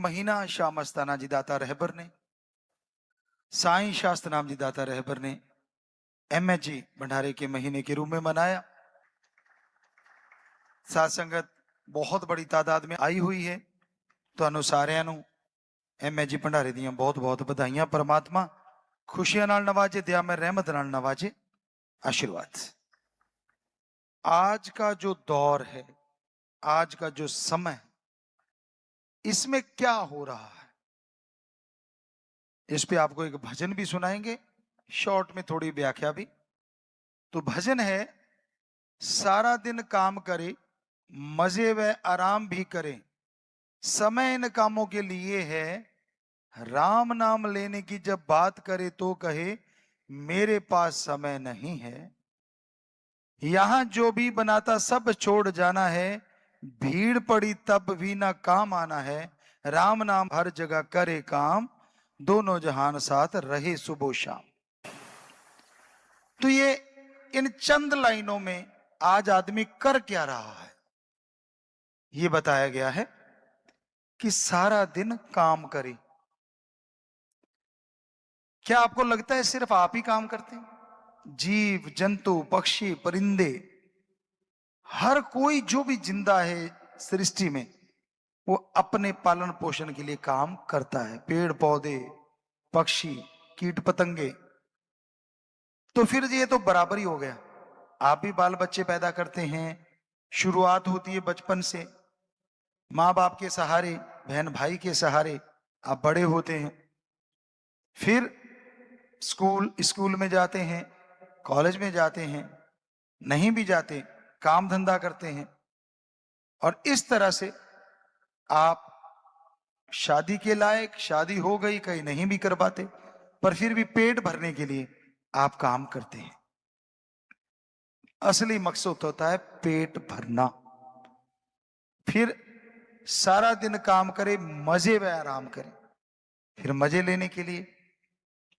महीना शाह मस्ताना जी दाता रहबर ने, साईं शास्त्र नाम जी दाता रहबर ने MH जी भंडारे के महीने के रूप में मनाया। साथ संगत बहुत बड़ी तादाद में आई हुई है। ਤੁਹਾਨੂੰ ਸਾਰਿਆਂ ਨੂੰ MH ਜੀ ਭੰਡਾਰੇ ਦੀਆਂ बहुत-बहुत ਵਧਾਈਆਂ। परमात्मा खुशियां नाल नवाजे, दया में रहमत नाल नवाजे, आशीर्वाद। आज का जो दौर है, आज का जो समय, इसमें क्या हो रहा है, इस पे आपको एक भजन भी सुनाएंगे, शॉर्ट में थोड़ी व्याख्या भी। तो भजन है, सारा दिन काम करे, मजे व आराम भी करे, समय इन कामों के लिए है, राम नाम लेने की जब बात करे तो कहे मेरे पास समय नहीं है। यहां जो भी बनाता सब छोड़ जाना है, भीड़ पड़ी तब भी ना काम आना है, राम नाम हर जगह करे काम, दोनों जहान साथ रहे सुबह शाम। तो ये इन चंद लाइनों में आज आदमी कर क्या रहा है, ये बताया गया है कि सारा दिन काम करे। क्या आपको लगता है सिर्फ आप ही काम करते हैं? जीव जंतु पक्षी परिंदे, हर कोई जो भी जिंदा है सृष्टि में, वो अपने पालन पोषण के लिए काम करता है। पेड़ पौधे, पक्षी, कीट पतंगे। तो फिर ये तो बराबर ही हो गया। आप भी बाल बच्चे पैदा करते हैं, शुरुआत होती है बचपन से, माँ बाप के सहारे, बहन भाई के सहारे आप बड़े होते हैं। फिर स्कूल में जाते हैं, कॉलेज में जाते हैं, नहीं भी जाते, काम धंधा करते हैं, और इस तरह से आप शादी के लायक, शादी हो गई, कहीं नहीं भी कर पाते, पर फिर भी पेट भरने के लिए आप काम करते हैं। असली मकसद होता है पेट भरना। फिर सारा दिन काम करे, मजे व आराम करे। फिर मजे लेने के लिए,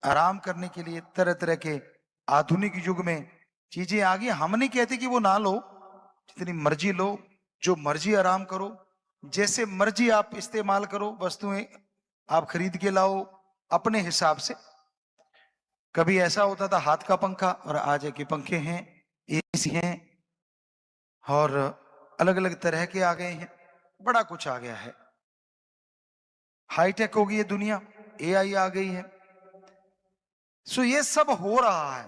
आराम करने के लिए तरह तरह के आधुनिक युग में चीजें आ गई। हम नहीं कहते कि वो ना लो, जितनी मर्जी लो, जो मर्जी आराम करो, जैसे मर्जी आप इस्तेमाल करो, वस्तुएं आप खरीद के लाओ अपने हिसाब से। कभी ऐसा होता था हाथ का पंखा, और आज के पंखे हैं, AC हैं, और अलग अलग तरह के आ गए हैं, बड़ा कुछ आ गया है, हाईटेक हो गई है दुनिया, AI आ गई है। सो ये सब हो रहा है।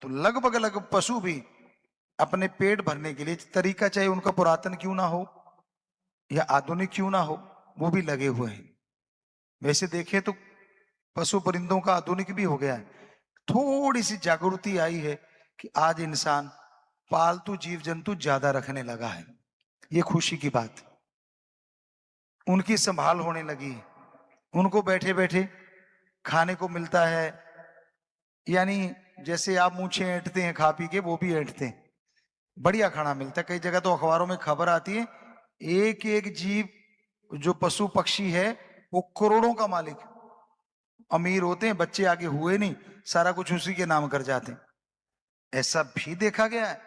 तो लगभग लगभग पशु भी अपने पेट भरने के लिए तरीका, चाहे उनका पुरातन क्यों ना हो या आधुनिक क्यों ना हो, वो भी लगे हुए हैं। वैसे देखें तो पशु परिंदों का आधुनिक भी हो गया है। थोड़ी सी जागृति आई है कि आज इंसान पालतू जीव जंतु ज्यादा रखने लगा है, ये खुशी की बात। उनकी संभाल होने लगी है, उनको बैठे बैठे खाने को मिलता है, यानी जैसे आप मूछें ऐंठते हैं खा पी के, वो भी ऐंठते हैं, बढ़िया खाना मिलता है। कई जगह तो अखबारों में खबर आती है, एक एक जीव जो पशु पक्षी है वो करोड़ों का मालिक। अमीर होते हैं, बच्चे आगे हुए नहीं, सारा कुछ उसी के नाम कर जाते हैं, ऐसा भी देखा गया है।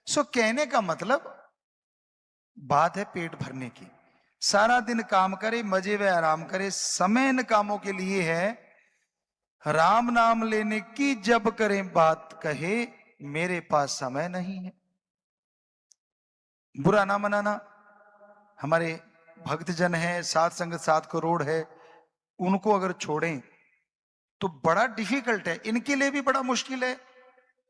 सो कहने का मतलब, बात है पेट भरने की। सारा दिन काम करे, मजे व आराम करे, समय इन कामों के लिए है, राम नाम लेने की जब करें बात कहे मेरे पास समय नहीं है। बुरा ना मनाना, हमारे भक्तजन है, सात संगत 7 करोड़ है, उनको अगर छोड़ें तो बड़ा डिफिकल्ट है, इनके लिए भी बड़ा मुश्किल है।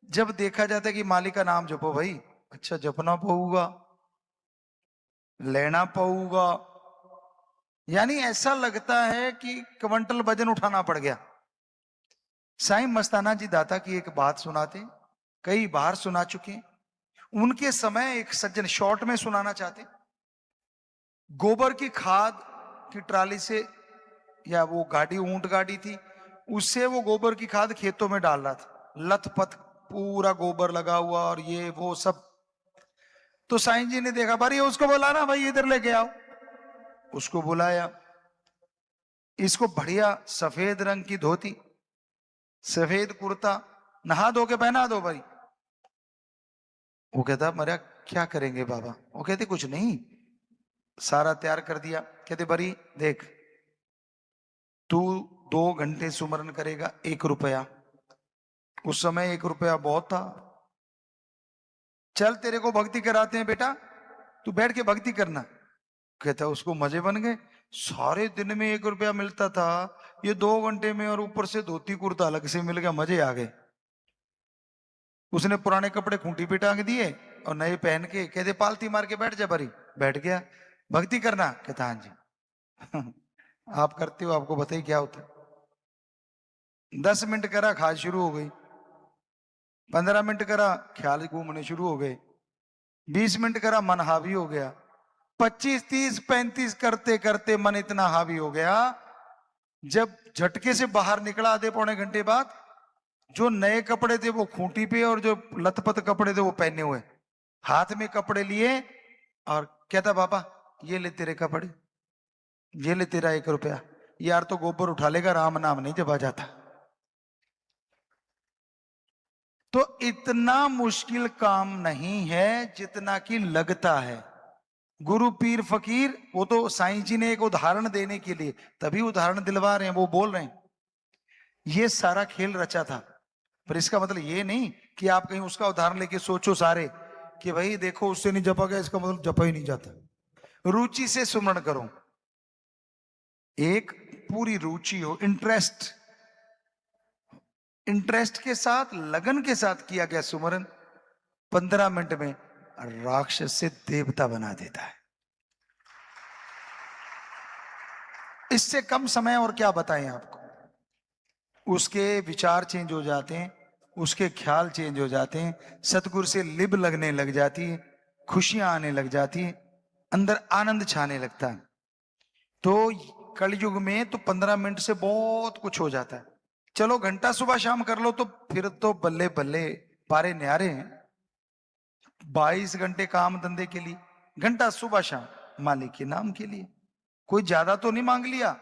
जब देखा जाता है कि मालिक का नाम जपो भाई, अच्छा जपना पऊगा, लेना पऊगा, यानी ऐसा लगता है कि क्विंटल वजन उठाना पड़ गया। साईं मस्ताना जी दाता की एक बात सुनाते, कई बार सुना चुके। उनके समय एक सज्जन, शॉर्ट में सुनाना चाहते, गोबर की खाद की ट्राली से, या वो गाड़ी ऊंट गाड़ी थी, उससे वो गोबर की खाद खेतों में डाल रहा था, लथपथ पूरा गोबर लगा हुआ और ये वो सब। तो साईं जी ने देखा, भाई उसको बुलाना, भाई इधर लेके आओ। उसको बुलाया, इसको बढ़िया सफेद रंग की धोती, सफेद कुर्ता, नहा धो के पहना दो भाई। वो कहता, मेरा क्या करेंगे बाबा? वो कहते कुछ नहीं, सारा तैयार कर दिया। कहते बरी देख, तू 2 घंटे सुमरन करेगा, 1 रुपया। उस समय 1 रुपया बहुत था। चल तेरे को भक्ति कराते हैं बेटा, तू बैठ के भक्ति करना। कहता उसको मजे बन गए। सारे दिन में 1 रुपया मिलता था, ये 2 घंटे में और ऊपर से धोती कुर्ता अलग से मिल गया, मजे आ गए। उसने पुराने कपड़े खूंटी पे टांग दिए और नए पहन के कहते पालती मार के बैठ जा बरी। बैठ गया। भक्ति करना, कहता हाँ जी। आप करते हो, आपको बताइए क्या होता है। 10 मिनट करा, खाज शुरू हो गई। 15 मिनट करा, ख्याल घूमने शुरू हो गए। 20 मिनट करा, मन हावी हो गया। 25, 30, 35 करते करते मन इतना हावी हो गया, जब झटके से बाहर निकला आधे पौने घंटे बाद, जो नए कपड़े थे वो खूंटी पे और जो लथपथ कपड़े थे वो पहने हुए, हाथ में कपड़े लिए और कहता बाबा ये ले तेरे कपड़े, ये ले तेरा 1 रुपया। यार तो गोबर उठा लेगा, राम नाम नहीं जपा जाता। तो इतना मुश्किल काम नहीं है जितना कि लगता है। गुरु पीर फकीर, वो तो साईं जी ने एक उदाहरण देने के लिए तभी उदाहरण दिलवा रहे हैं, वो बोल रहे हैं ये सारा खेल रचा था। पर इसका मतलब ये नहीं कि आप कहीं उसका उदाहरण लेके सोचो सारे कि भाई देखो उससे नहीं जपा गया, इसका मतलब जपा ही नहीं जाता। रुचि से सुमरण करो, एक पूरी रुचि हो, इंटरेस्ट, इंटरेस्ट के साथ, लगन के साथ किया गया सुमरन 15 मिनट में राक्षस से देवता बना देता है। इससे कम समय और क्या बताएं आपको। उसके विचार चेंज हो जाते हैं, उसके ख्याल चेंज हो जाते हैं, सतगुरु से लिब लगने लग जाती है, खुशियां आने लग जाती है, अंदर आनंद छाने लगता है। तो कलयुग में तो 15 मिनट से बहुत कुछ हो जाता है। चलो घंटा सुबह शाम कर लो तो फिर तो बल्ले बल्ले, पारे न्यारे हैं। 22 घंटे काम धंधे के लिए, घंटा सुबह शाम मालिक के नाम के लिए, कोई ज्यादा तो नहीं मांग लिया।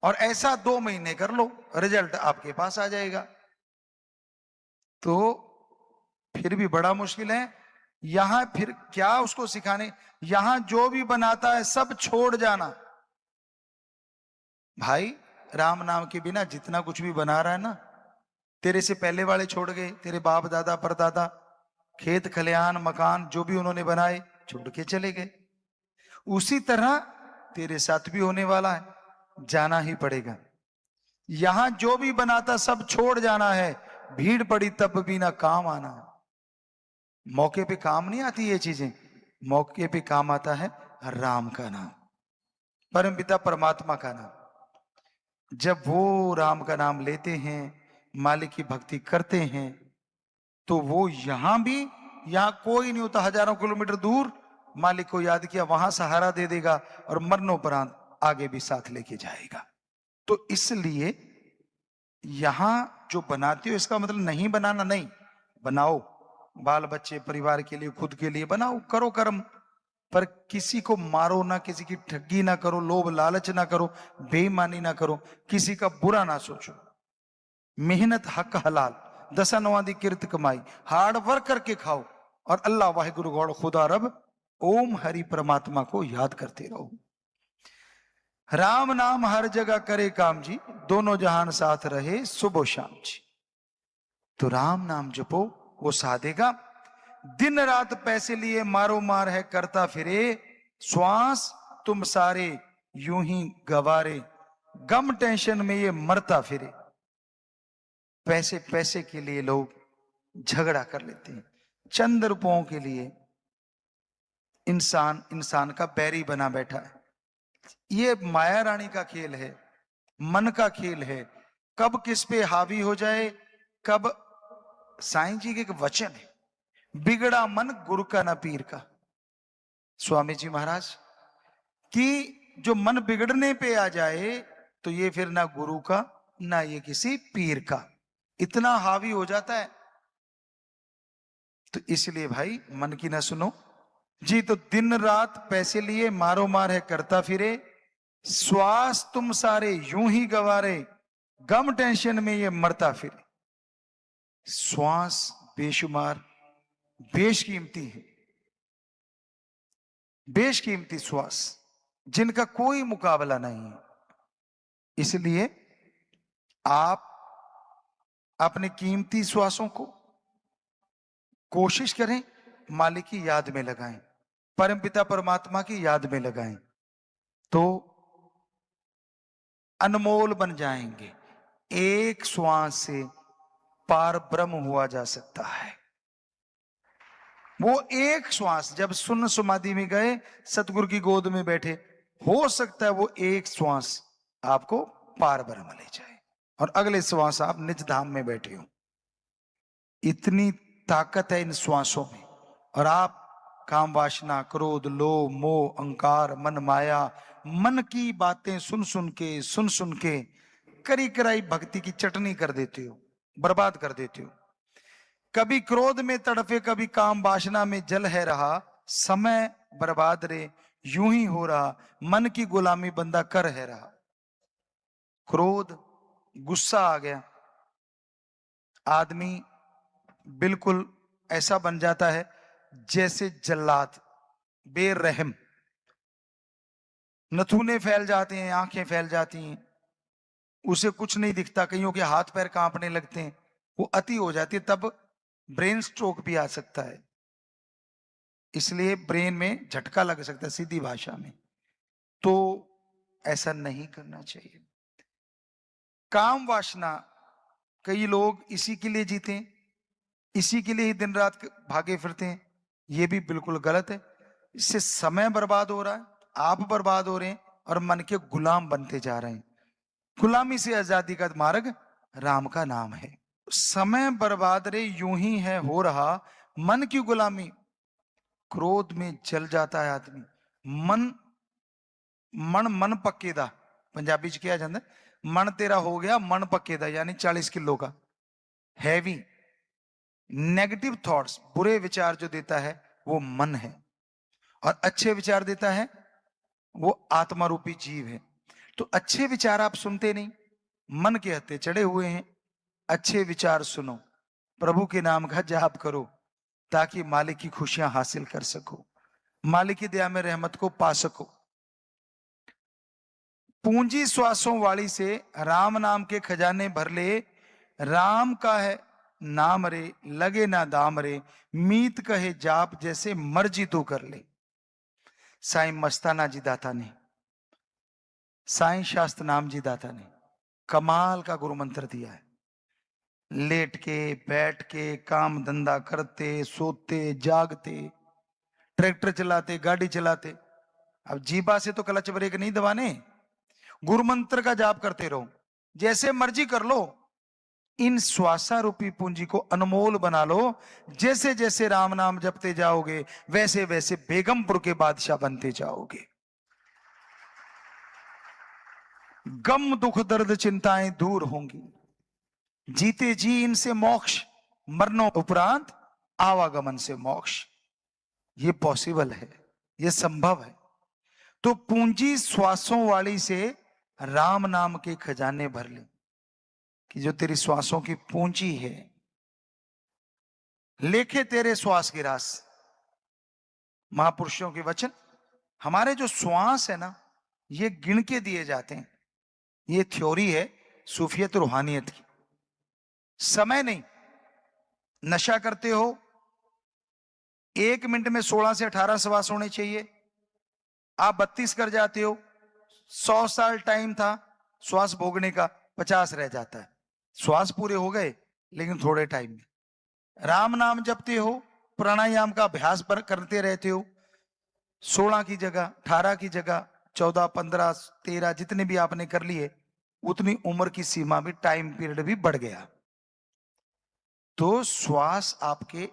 और ऐसा 2 महीने कर लो, रिजल्ट आपके पास आ जाएगा। तो फिर भी बड़ा मुश्किल है। यहां फिर क्या उसको सिखाने, यहां जो भी बनाता है सब छोड़ जाना। भाई राम नाम के बिना जितना कुछ भी बना रहा है ना, तेरे से पहले वाले छोड़ गए, तेरे बाप दादा परदादा, खेत खलिहान मकान जो भी उन्होंने बनाए छोड़ के चले गए। उसी तरह तेरे साथ भी होने वाला है, जाना ही पड़ेगा। यहां जो भी बनाता सब छोड़ जाना है, भीड़ पड़ी तब भी ना काम आना है। मौके पे काम नहीं आती ये चीजें, मौके पे काम आता है राम का नाम, परमपिता परमात्मा का नाम। जब वो राम का नाम लेते हैं, मालिक की भक्ति करते हैं, तो वो यहां भी, यहां कोई नहीं होता, हजारों किलोमीटर दूर मालिक को याद किया, वहां सहारा दे देगा और मरणोपरांत आगे भी साथ लेके जाएगा। तो इसलिए यहां जो बनाते हो इसका मतलब नहीं बनाना नहीं, बनाओ, बाल बच्चे परिवार के लिए, खुद के लिए बनाओ, करो कर्म, पर किसी को मारो ना, किसी की ठगी ना करो, लोभ लालच ना करो, बेईमानी ना करो, किसी का बुरा ना सोचो। मेहनत हक हलाल, दसनवादी किरत कमाई, हार्ड वर्क करके खाओ और अल्लाह वाहिगुरु गौड़ खुदा रब ओम हरि परमात्मा को याद करते रहो। राम नाम हर जगह करे काम जी, दोनों जहान साथ रहे सुबह शाम जी। तो राम नाम जपो, वो साधेगा। दिन रात पैसे लिए मारो मार है करता फिरे, श्वास तुम सारे यूं ही गवारे, गम टेंशन में ये मरता फिरे। पैसे पैसे के लिए लोग झगड़ा कर लेते हैं, चंद रुपयों के लिए इंसान इंसान का बैरी बना बैठा है। ये माया रानी का खेल है, मन का खेल है, कब किस पे हावी हो जाए, कब। साईं जी के एक वचन है, बिगड़ा मन गुरु का ना पीर का। स्वामी जी महाराज कि जो मन बिगड़ने पे आ जाए तो ये फिर ना गुरु का ना ये किसी पीर का, इतना हावी हो जाता है। तो इसलिए भाई मन की ना सुनो जी। तो दिन रात पैसे लिए मारो मार है करता फिरे, श्वास तुम सारे यूं ही गवारे, गम टेंशन में ये मरता फिरे। श्वास बेशुमार बेशकीमती है, बेशकीमती श्वास, जिनका कोई मुकाबला नहीं है। इसलिए आप अपने कीमती श्वासों को कोशिश करें मालिक की याद में लगाएं, परमपिता परमात्मा की याद में लगाएं, तो अनमोल बन जाएंगे। एक श्वास से पार ब्रह्म हुआ जा सकता है। वो एक श्वास, जब सुन्न समाधि में गए, सतगुरु की गोद में बैठे, हो सकता है वो एक श्वास आपको पार ब्रह्म ले जाए और अगले श्वास आप निज धाम में बैठे हो। इतनी ताकत है इन श्वासों में। और आप काम वासना, क्रोध, लोभ, मोह, अहंकार, मन माया, मन की बातें सुन सुन के करी कराई भक्ति की चटनी कर देते हो, बर्बाद कर देते हो। कभी क्रोध में तड़फे, कभी काम वासना में जल है रहा, समय बर्बाद रे यूं ही हो रहा, मन की गुलामी बंदा कर है रहा। क्रोध, गुस्सा आ गया, आदमी बिल्कुल ऐसा बन जाता है जैसे जल्लाद, बेरहम। नथुने फैल जाते हैं, आंखें फैल जाती हैं, उसे कुछ नहीं दिखता, कईयों के हाथ पैर कांपने लगते हैं, वो अति हो जाती है, तब ब्रेन स्ट्रोक भी आ सकता है। इसलिए ब्रेन में झटका लग सकता है सीधी भाषा में। तो ऐसा नहीं करना चाहिए। काम वासना, कई लोग इसी के लिए जीते हैं, इसी के लिए ही दिन रात भागे फिरते हैं, ये भी बिल्कुल गलत है। इससे समय बर्बाद हो रहा है, आप बर्बाद हो रहे हैं और मन के गुलाम बनते जा रहे हैं। गुलामी से आजादी का मार्ग राम का नाम है। समय बर्बाद रे यूं ही है हो रहा, मन की गुलामी। क्रोध में जल जाता है आदमी, मन मन पक्केदा, पंजाबी च क्या जाता है, मन तेरा हो गया मन पक्केदा, यानी 40 किलो का हैवी। नेगेटिव थॉट्स, बुरे विचार जो देता है वो मन है, और अच्छे विचार देता है वो आत्मा रूपी जीव है। तो अच्छे विचार आप सुनते नहीं, मन के हत्थे चढ़े हुए हैं। अच्छे विचार सुनो, प्रभु के नाम का जाप करो, ताकि मालिक की खुशियां हासिल कर सको, मालिक की दया में रहमत को पा सको। पूंजी श्वासों वाली से राम नाम के खजाने भर ले, राम का है नाम रे लगे ना दाम रे, मीत कहे जाप जैसे मर्जी तू कर ले। साईं मस्ताना जी दाता ने, साईं शास्त्र नाम जी दाता ने कमाल का गुरु मंत्र दिया है। लेट के, बैठ के, काम धंधा करते, सोते, जागते, ट्रैक्टर चलाते, गाड़ी चलाते, अब जीबा से तो क्लच ब्रेक नहीं दबाने, गुरु मंत्र का जाप करते रहो, जैसे मर्जी कर लो। इन श्वासारूपी पूंजी को अनमोल बना लो। जैसे जैसे राम नाम जपते जाओगे, वैसे वैसे बेगमपुर के बादशाह बनते जाओगे। गम दुख दर्द चिंताएं दूर होंगी, जीते जी इनसे मोक्ष, मरनो उपरांत आवागमन से मोक्ष। ये पॉसिबल है, ये संभव है। तो पूंजी श्वासों वाली से राम नाम के खजाने भर ले, कि जो तेरी श्वासों की पूंजी है, लेखे तेरे श्वास की रास। महापुरुषों के वचन, हमारे जो श्वास है ना, ये गिन के दिए जाते हैं। ये थ्योरी है सूफियत रूहानियत की, समय नहीं। नशा करते हो, 1 मिनट में 16 से 18 श्वास होने चाहिए, आप 32 कर जाते हो। 100 साल टाइम था श्वास भोगने का, 50 रह जाता है। श्वास पूरे हो गए लेकिन थोड़े टाइम में। राम नाम जपते हो, प्राणायाम का अभ्यास करते रहते हो, 16 की जगह 18 की जगह 14, 15, 13 जितने भी आपने कर लिए, उतनी उम्र की सीमा भी, टाइम पीरियड भी बढ़ गया। तो श्वास आपके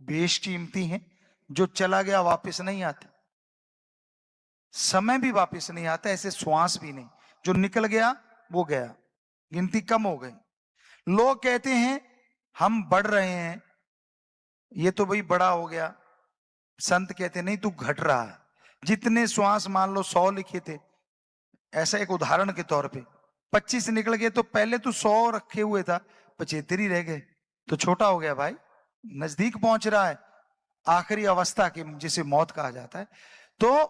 बेशकीमती हैं, जो चला गया वापस नहीं आता। समय भी वापस नहीं आता, ऐसे श्वास भी नहीं, जो निकल गया वो गया, गिनती कम हो गई। लोग कहते हैं हम बढ़ रहे हैं, ये तो भाई बड़ा हो गया। संत कहते नहीं, तू घट रहा है। जितने श्वास मान लो 100 लिखे थे, ऐसा एक उदाहरण के तौर पे 25 निकल गए, तो पहले तू 100 रखे हुए था, 75 ही रह गए, तो छोटा हो गया भाई, नजदीक पहुंच रहा है आखिरी अवस्था के, जिसे मौत कहा जाता है। तो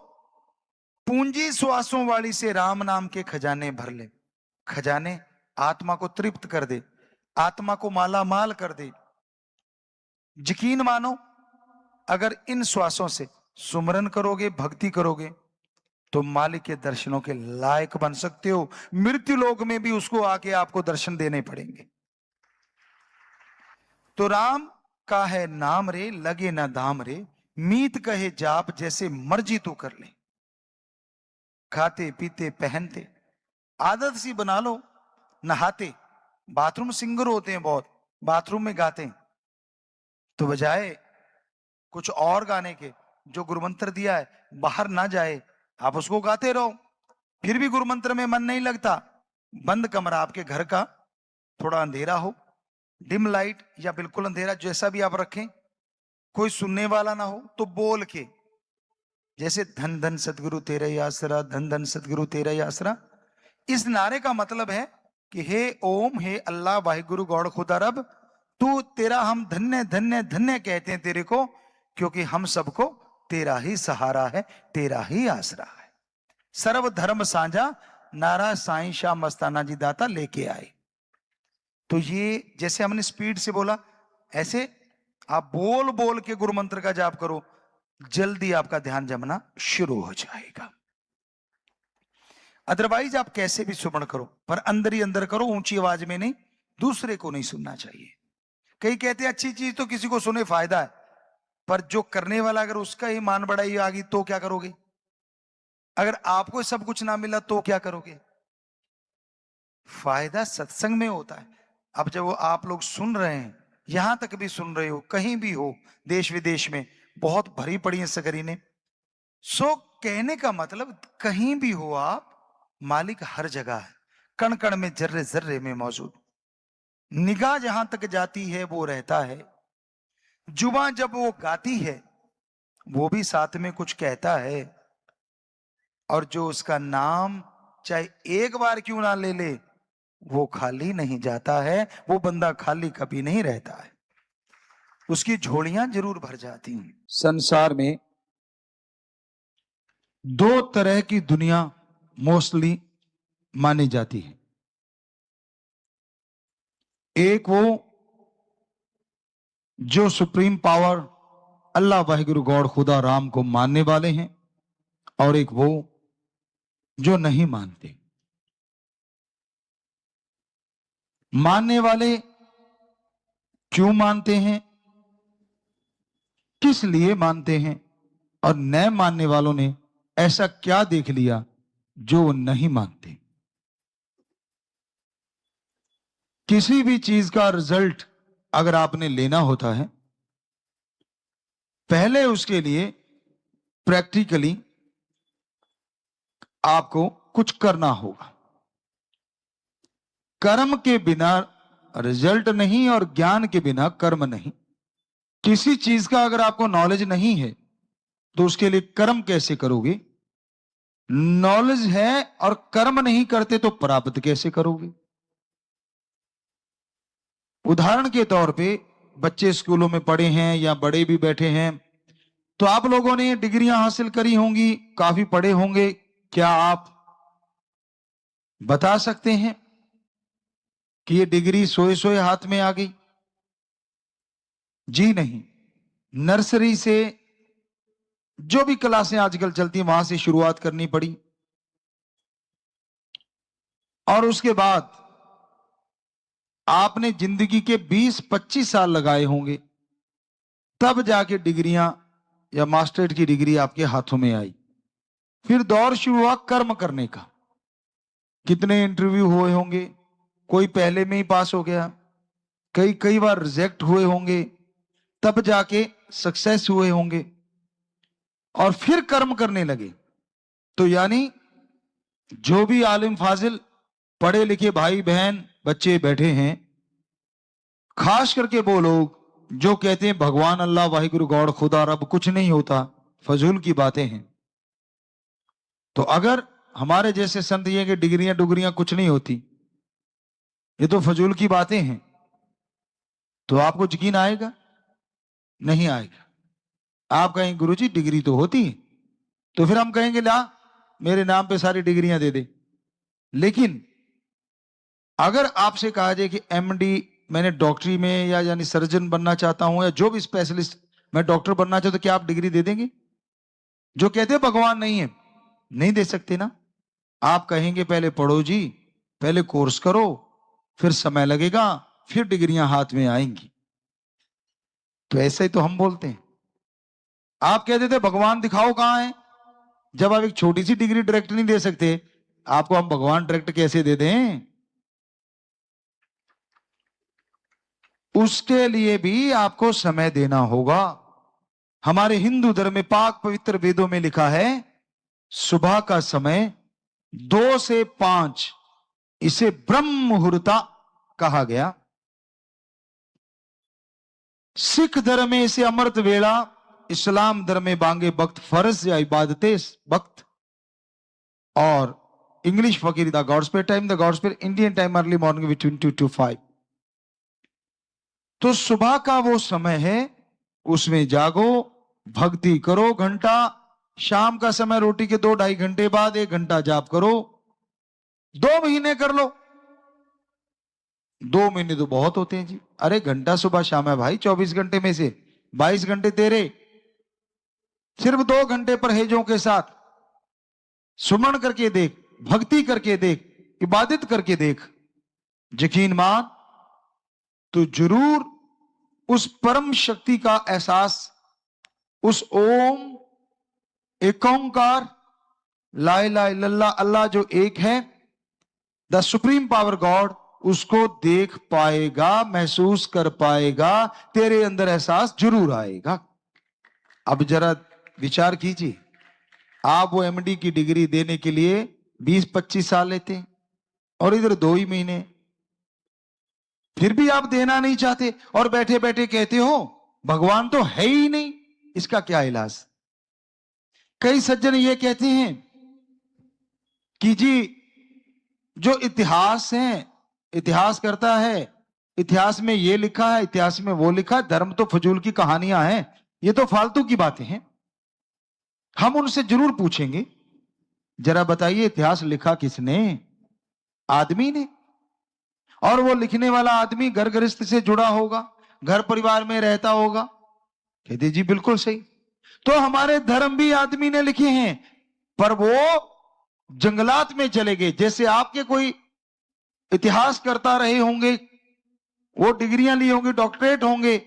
पूंजी श्वासों वाली से राम नाम के खजाने भर ले। खजाने आत्मा को तृप्त कर दे, आत्मा को माला माल कर दे। यकीन मानो, अगर इन श्वासों से सुमरन करोगे, भक्ति करोगे, तो मालिक के दर्शनों के लायक बन सकते हो। मृत्यु लोक में भी उसको आके आपको दर्शन देने पड़ेंगे। तो राम का है नाम रे, लगे ना दाम रे, मीत कहे जाप, जैसे मर्जी तू कर ले। खाते पीते पहनते आदत सी बना लो। नहाते, बाथरूम सिंगर होते हैं बहुत, बाथरूम में गाते हैं, तो बजाय कुछ और गाने के जो गुरुमंत्र दिया है, बाहर ना जाए, आप उसको गाते रहो। फिर भी गुरुमंत्र में मन नहीं लगता, बंद कमरा आपके घर का, थोड़ा अंधेरा हो, डिम लाइट या बिल्कुल अंधेरा, जैसा भी आप रखें, कोई सुनने वाला ना हो, तो बोल के, जैसे धन धन सतगुरु तेरा ही आसरा, धन धन सतगुरु तेरा ही आसरा। इस नारे का मतलब है कि हे ओम, हे अल्लाह, वाहिगुरु गॉड खुदा रब, तू, तेरा हम धन्य धन्य धन्य कहते हैं तेरे को, क्योंकि हम सबको तेरा ही सहारा है, तेरा ही आसरा है। सर्व धर्म साझा नारा साईं शाह मस्ताना जी दाता लेके आए। तो ये जैसे हमने स्पीड से बोला, ऐसे आप बोल बोल के गुरु मंत्र का जाप करो, जल्दी आपका ध्यान जमना शुरू हो जाएगा। अदरवाइज आप कैसे भी सुमरण करो, पर अंदर ही अंदर करो, ऊंची आवाज में नहीं, दूसरे को नहीं सुनना चाहिए। कई कहते हैं अच्छी चीज तो किसी को सुने फायदा है, पर जो करने वाला अगर उसका ही मान बढ़ाई आ गई तो क्या करोगे? अगर आपको सब कुछ ना मिला तो क्या करोगे? फायदा सत्संग में होता है। अब जब वो आप लोग सुन रहे हैं, यहां तक भी सुन रहे हो, कहीं भी हो, देश विदेश में बहुत भरी पड़ी है सकरीने। सो कहने का मतलब, कहीं भी हो आप, मालिक हर जगह है, कण कण में, जर्रे जर्रे में मौजूद। निगाह जहां तक जाती है वो रहता है। जुबान जब वो गाती है वो भी साथ में कुछ कहता है। और जो उसका नाम चाहे एक बार क्यों ना ले ले, वो खाली नहीं जाता है, वो बंदा खाली कभी नहीं रहता है, उसकी झोलियां जरूर भर जाती हैं। संसार में दो तरह की दुनिया मोस्टली मानी जाती है। एक वो जो सुप्रीम पावर अल्लाह वाहिगुरु गॉड खुदा राम को मानने वाले हैं, और एक वो जो नहीं मानते। मानने वाले क्यों मानते हैं, किस लिए मानते हैं, और न मानने वालों ने ऐसा क्या देख लिया जो वो नहीं मानते। किसी भी चीज का रिजल्ट अगर आपने लेना होता है, पहले उसके लिए प्रैक्टिकली आपको कुछ करना होगा। कर्म के बिना रिजल्ट नहीं, और ज्ञान के बिना कर्म नहीं। किसी चीज का अगर आपको नॉलेज नहीं है तो उसके लिए कर्म कैसे करोगे? नॉलेज है और कर्म नहीं करते तो प्राप्त कैसे करोगे? उदाहरण के तौर पे, बच्चे स्कूलों में पढ़े हैं या बड़े भी बैठे हैं, तो आप लोगों ने डिग्रियां हासिल करी होंगी, काफी पढ़े होंगे। क्या आप बता सकते हैं कि ये डिग्री सोए सोए हाथ में आ गई? जी नहीं। नर्सरी से जो भी क्लासें आजकल चलती हैं वहां से शुरुआत करनी पड़ी, और उसके बाद आपने जिंदगी के 20-25 साल लगाए होंगे, तब जाके डिग्रियां या मास्टरेट की डिग्री आपके हाथों में आई। फिर दौर शुरू हुआ कर्म करने का। कितने इंटरव्यू हुए होंगे, कोई पहले में ही पास हो गया, कई बार रिजेक्ट हुए होंगे, तब जाके सक्सेस हुए होंगे, और फिर कर्म करने लगे। तो यानी जो भी आलिम फाजिल पढ़े लिखे भाई बहन बच्चे बैठे हैं, खास करके वो लोग जो कहते हैं भगवान अल्लाह वाहिगुरु गॉड खुदा रब कुछ नहीं होता, फजूल की बातें हैं, तो अगर हमारे जैसे संत ये कि डिग्रियां डुगरियां कुछ नहीं होती, ये तो फजूल की बातें हैं, तो आपको यकीन आएगा? नहीं आएगा। आप कहें गुरुजी डिग्री तो होती है, तो फिर हम कहेंगे ला मेरे नाम पे सारी डिग्रियां दे दे। लेकिन अगर आपसे कहा जाए कि एमडी मैंने डॉक्टरी में या यानी सर्जन बनना चाहता हूं या जो भी स्पेशलिस्ट मैं डॉक्टर बनना चाहता हूं, तो क्या आप डिग्री दे देंगे? जो कहते हैं भगवान नहीं है, नहीं दे सकते ना। आप कहेंगे पहले पढ़ो जी, पहले कोर्स करो, फिर समय लगेगा, फिर डिग्रियां हाथ में आएंगी। तो ऐसे ही तो हम बोलते हैं। आप कहते थे भगवान दिखाओ कहां है, जब आप एक छोटी सी डिग्री डायरेक्ट नहीं दे सकते, आपको हम भगवान डायरेक्ट कैसे दे दें? उसके लिए भी आपको समय देना होगा। हमारे हिंदू धर्म में पाक पवित्र वेदों में लिखा है सुबह का समय 2 से 5 इसे ब्रह्म मुहूर्ता कहा गया। सिख धर्म में इसे अमृत वेला, इस्लाम धर्म में बांगे वक्त फर्ज या इबादते वक्त, और इंग्लिश फकीर the god's spare time, the god's spare Indian time early morning between 2 to 5। तो सुबह का वो समय है, उसमें जागो, भक्ति करो घंटा। शाम का समय रोटी के 2-2.5 घंटे बाद 1 घंटा जाप करो। 2 महीने कर लो। 2 महीने तो बहुत होते हैं जी। अरे घंटा सुबह शाम है भाई, 24 घंटे में से 22 घंटे तेरे। सिर्फ 2 घंटे परहेजों के साथ सुमन करके देख, भक्ति करके देख, इबादत करके देख, यकीन मान तो जरूर उस परम शक्ति का एहसास, उस ओम एक ओंकार ला इलाहा इल्लल्लाह अल्लाह जो एक है, द सुप्रीम पावर गॉड, उसको देख पाएगा, महसूस कर पाएगा, तेरे अंदर एहसास जरूर आएगा। अब जरा विचार कीजिए, आप वो एमडी की डिग्री देने के लिए 20-25 साल लेते हैं और इधर 2 ही महीने, फिर भी आप देना नहीं चाहते और बैठे बैठे कहते हो भगवान तो है ही नहीं, इसका क्या इलाज? कई सज्जन ये कहते हैं कि जी जो इतिहास है, इतिहास करता है, इतिहास में ये लिखा है, इतिहास में वो लिखा है, धर्म तो फजूल की कहानियां हैं, ये तो फालतू की बातें हैं। हम उनसे जरूर पूछेंगे जरा बताइए इतिहास लिखा किसने? आदमी ने। और वो लिखने वाला आदमी घर गृहस्थ से जुड़ा होगा, घर परिवार में रहता होगा। कहते जी बिल्कुल सही। तो हमारे धर्म भी आदमी ने लिखे हैं, पर वो जंगलात में चले गए। जैसे आपके कोई इतिहास करता रहे होंगे, वो डिग्रियां ली होंगी, डॉक्टरेट होंगे,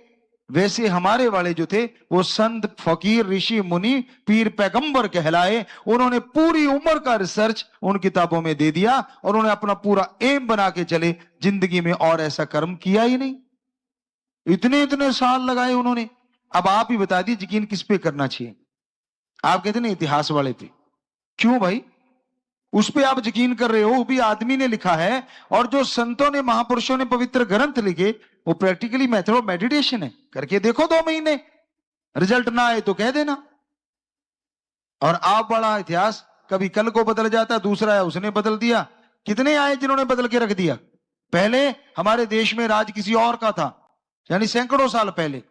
वैसे हमारे वाले जो थे वो संत फकीर ऋषि मुनि पीर पैगंबर कहलाए। उन्होंने पूरी उम्र का रिसर्च उन किताबों में दे दिया और उन्होंने अपना पूरा एम बना के चले, जिंदगी में और ऐसा कर्म किया ही नहीं। इतने इतने साल लगाए उन्होंने। अब आप ही बता दीजिए यकीन किस पे करना चाहिए? आप कहते ना इतिहास वाले पे। क्यों भाई? उस पे आप यकीन कर रहे हो, वो भी आदमी ने लिखा है। और जो संतों ने, महापुरुषों ने पवित्र ग्रंथ लिखे, वो प्रैक्टिकली मेथड ऑफ मेडिटेशन है। करके देखो 2 महीने, रिजल्ट ना आए तो कह देना। और आप बड़ा इतिहास कभी कल को बदल जाता, दूसरा है उसने बदल दिया। कितने आए जिन्होंने बदल के रख दिया? पहले हमारे देश में राज किसी और का था, यानी सैकड़ों साल पहले,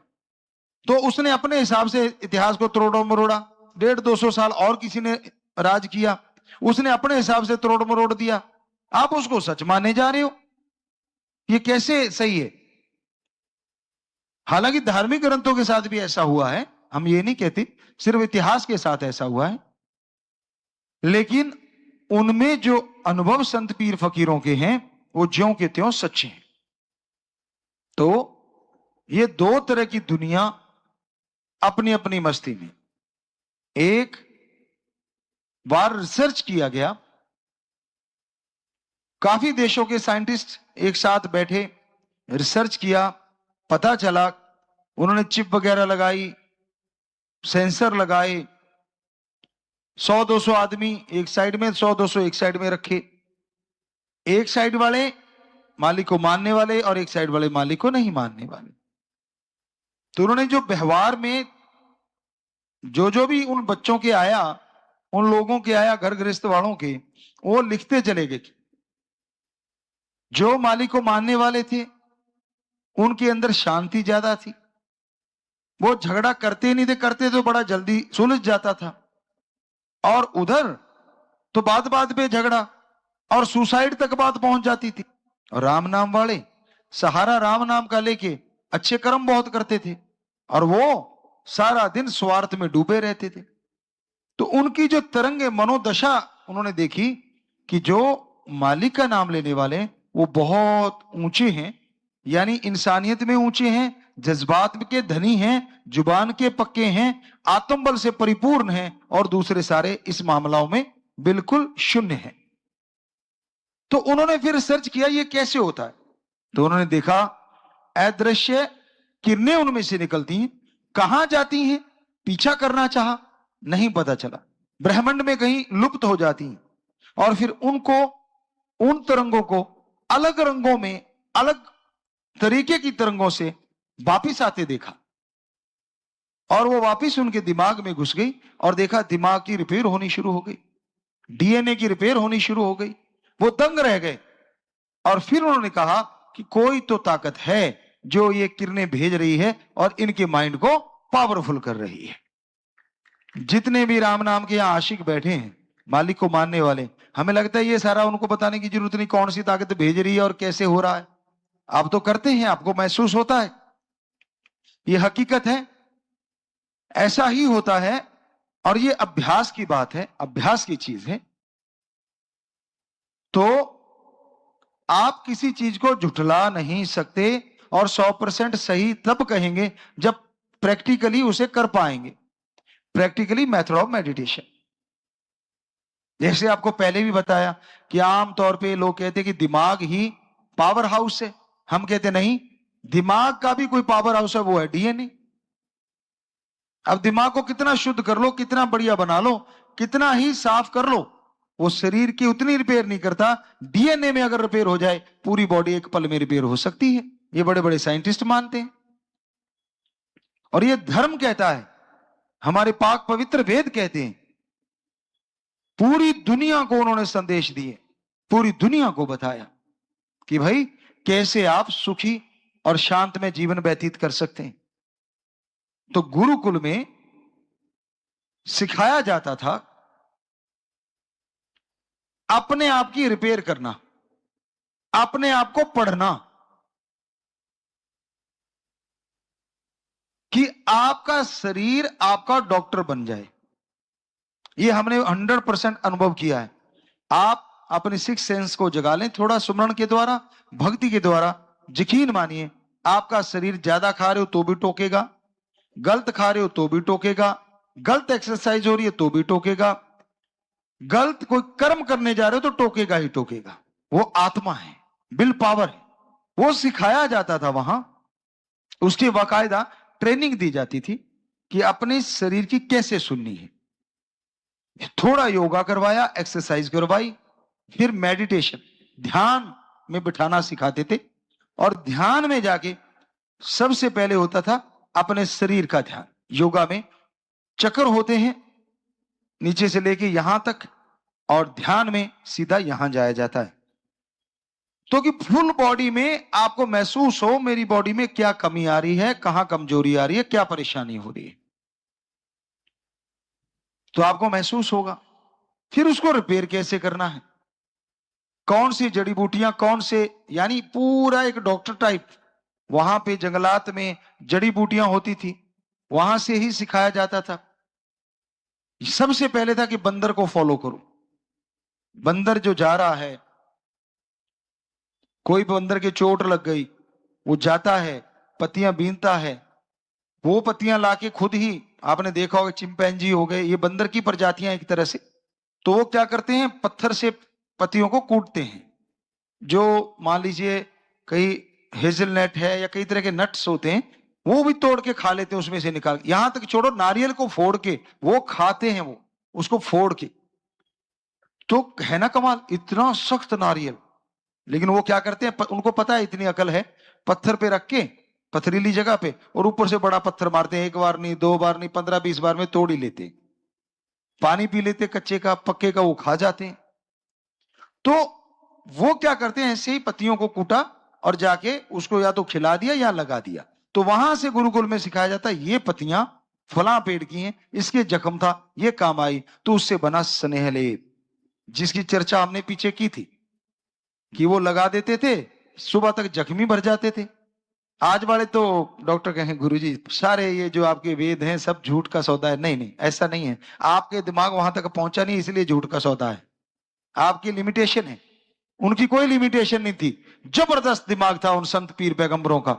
तो उसने अपने हिसाब से इतिहास को तोड़ो मरोड़ा। 150-200 साल और किसी ने राज किया, उसने अपने हिसाब से तोड़ मरोड़ दिया। आप उसको सच माने जा रहे हो, ये कैसे सही है? हालांकि धार्मिक ग्रंथों के साथ भी ऐसा हुआ है, हम ये नहीं कहते सिर्फ इतिहास के साथ ऐसा हुआ है, लेकिन उनमें जो अनुभव संत पीर फकीरों के हैं वो ज्यों के त्यों सच्चे हैं। तो ये 2 तरह की दुनिया अपनी अपनी मस्ती में। एक बार रिसर्च किया गया, काफी देशों के साइंटिस्ट एक साथ बैठे, रिसर्च किया, पता चला उन्होंने चिप वगैरह लगाई, सेंसर लगाए, 100-200 आदमी एक साइड में, 100-200 एक साइड में रखे। एक साइड वाले मालिक को मानने वाले और एक साइड वाले मालिक को नहीं मानने वाले। तो उन्होंने जो व्यवहार में जो भी उन बच्चों के आया, उन लोगों के आया, घर गृहस्थ वालों के, वो लिखते चले गए। जो मालिक को मानने वाले थे उनके अंदर शांति ज्यादा थी, वो झगड़ा करते नहीं थे, करते तो बड़ा जल्दी सुलझ जाता था। और उधर तो बात बात पे झगड़ा और सुसाइड तक बात पहुंच जाती थी। और राम नाम वाले सहारा राम नाम का लेके अच्छे कर्म बहुत करते थे और वो सारा दिन स्वार्थ में डूबे रहते थे। तो उनकी जो तरंगे मनोदशा उन्होंने देखी कि जो मालिक का नाम लेने वाले वो बहुत ऊंचे हैं, यानी इंसानियत में ऊंचे हैं, जज्बात के धनी हैं, जुबान के पक्के हैं, आत्मबल से परिपूर्ण हैं, और दूसरे सारे इस मामलों में बिल्कुल शून्य हैं। तो उन्होंने फिर सर्च किया ये कैसे होता है। तो उन्होंने देखा अदृश्य किरणें उनमें से निकलती हैं, कहां जाती हैं पीछा करना चाहा, नहीं पता चला, ब्रह्मांड में कहीं लुप्त हो जाती हैं। और फिर उनको उन तरंगों को अलग रंगों में अलग तरीके की तरंगों से वापिस आते देखा और वो वापिस उनके दिमाग में घुस गई और देखा दिमाग की रिपेयर होनी शुरू हो गई, डीएनए की रिपेयर होनी शुरू हो गई। वो दंग रह गए और फिर उन्होंने कहा कि कोई तो ताकत है जो ये किरणें भेज रही है और इनके माइंड को पावरफुल कर रही है। जितने भी राम नाम के यहां आशिक बैठे हैं, मालिक को मानने वाले, हमें लगता है ये सारा उनको बताने की जरूरत नहीं कौन सी ताकत भेज रही है और कैसे हो रहा है। आप तो करते हैं, आपको महसूस होता है, ये हकीकत है, ऐसा ही होता है। और ये अभ्यास की बात है, अभ्यास की चीज है। तो आप किसी चीज को झुठला नहीं सकते और 100% सही तब कहेंगे जब प्रैक्टिकली उसे कर पाएंगे। प्रैक्टिकली मेथड ऑफ मेडिटेशन, जैसे आपको पहले भी बताया कि आमतौर पे लोग कहते हैं कि दिमाग ही पावर हाउस है। हम कहते नहीं, दिमाग का भी कोई पावर हाउस है, वो है डीएनए। अब दिमाग को कितना शुद्ध कर लो, कितना बढ़िया बना लो, कितना ही साफ कर लो, वो शरीर की उतनी रिपेयर नहीं करता। डीएनए में अगर रिपेयर हो जाए पूरी बॉडी एक पल में रिपेयर हो सकती है, ये बड़े बड़े साइंटिस्ट मानते हैं। और ये धर्म कहता है, हमारे पाक पवित्र वेद कहते हैं। पूरी दुनिया को उन्होंने संदेश दिए, पूरी दुनिया को बताया कि भाई कैसे आप सुखी और शांत में जीवन व्यतीत कर सकते हैं। तो गुरुकुल में सिखाया जाता था अपने आप की रिपेयर करना, अपने आप को पढ़ना, कि आपका शरीर आपका डॉक्टर बन जाए। ये हमने 100% अनुभव किया है। आप अपने 6 सेंस को जगा लें थोड़ा सुमरण के द्वारा, भक्ति के द्वारा। यकीन मानिए आपका शरीर ज्यादा खा रहे हो तो भी टोकेगा, गलत खा रहे हो तो भी टोकेगा, गलत एक्सरसाइज हो रही है तो भी टोकेगा, गलत कोई कर्म करने जा रहे हो तो टोकेगा ही टोकेगा। वो आत्मा है, विल पावर है। वो सिखाया जाता था वहां, उसकी बाकायदा ट्रेनिंग दी जाती थी कि अपने शरीर की कैसे सुननी है। थोड़ा योगा करवाया, एक्सरसाइज करवाई, फिर मेडिटेशन ध्यान में बिठाना सिखाते थे। और ध्यान में जाके सबसे पहले होता था अपने शरीर का ध्यान। योगा में चक्र होते हैं नीचे से लेके यहां तक, और ध्यान में सीधा यहां जाया जाता है। तो कि फुल बॉडी में आपको महसूस हो मेरी बॉडी में क्या कमी आ रही है, कहां कमजोरी आ रही है, क्या परेशानी हो रही है, तो आपको महसूस होगा। फिर उसको रिपेयर कैसे करना है, कौन सी जड़ी बूटियां, कौन से, यानी पूरा एक डॉक्टर टाइप। वहां पे जंगलात में जड़ी बूटियां होती थी, वहां से ही सिखाया जाता था। सबसे पहले था कि बंदर को फॉलो करो। बंदर जो जा रहा है, कोई बंदर के चोट लग गई, वो जाता है पत्तियां बीनता है, वो पत्तियां लाके खुद ही, आपने देखा होगा चिंपैंजी हो गए, ये बंदर की प्रजातियां एक तरह से, तो वो क्या करते हैं पत्थर से पत्तियों को कूटते हैं। जो मान लीजिए कई हेजलनट है या कई तरह के नट्स होते हैं, वो भी तोड़ के खा लेते हैं, उसमें से निकाल, यहां तक छोड़ो नारियल को फोड़ के वो खाते हैं, वो उसको फोड़ के। तो है ना कमाल, इतना सख्त नारियल, लेकिन वो क्या करते हैं, उनको पता है इतनी अकल है, पत्थर पे रख के पथरीली जगह पे और ऊपर से बड़ा पत्थर मारते हैं। 1 बार नहीं, 2 बार नहीं, 15-20 बार में तोड़ ही लेते हैं। पानी पी लेते कच्चे का, पक्के का वो खा जाते हैं। तो वो क्या करते हैं, ऐसे ही पत्तियों को कूटा और जाके उसको या तो खिला दिया या लगा दिया। तो वहां से गुरुकुल में सिखाया जाता है ये पत्तियां फलां पेड़ की है, इसके जख्म था, ये काम आई, तो उससे बना स्नेह लेप, जिसकी चर्चा हमने पीछे की थी कि वो लगा देते थे, सुबह तक जख्मी भर जाते थे। आज वाले तो डॉक्टर कहें गुरुजी सारे ये जो आपके वेद हैं सब झूठ का सौदा है। नहीं नहीं, ऐसा नहीं है। आपके दिमाग वहां तक पहुंचा नहीं, इसलिए झूठ का सौदा है। आपकी लिमिटेशन है, उनकी कोई लिमिटेशन नहीं थी। जबरदस्त दिमाग था उन संत पीर पैगंबरों का,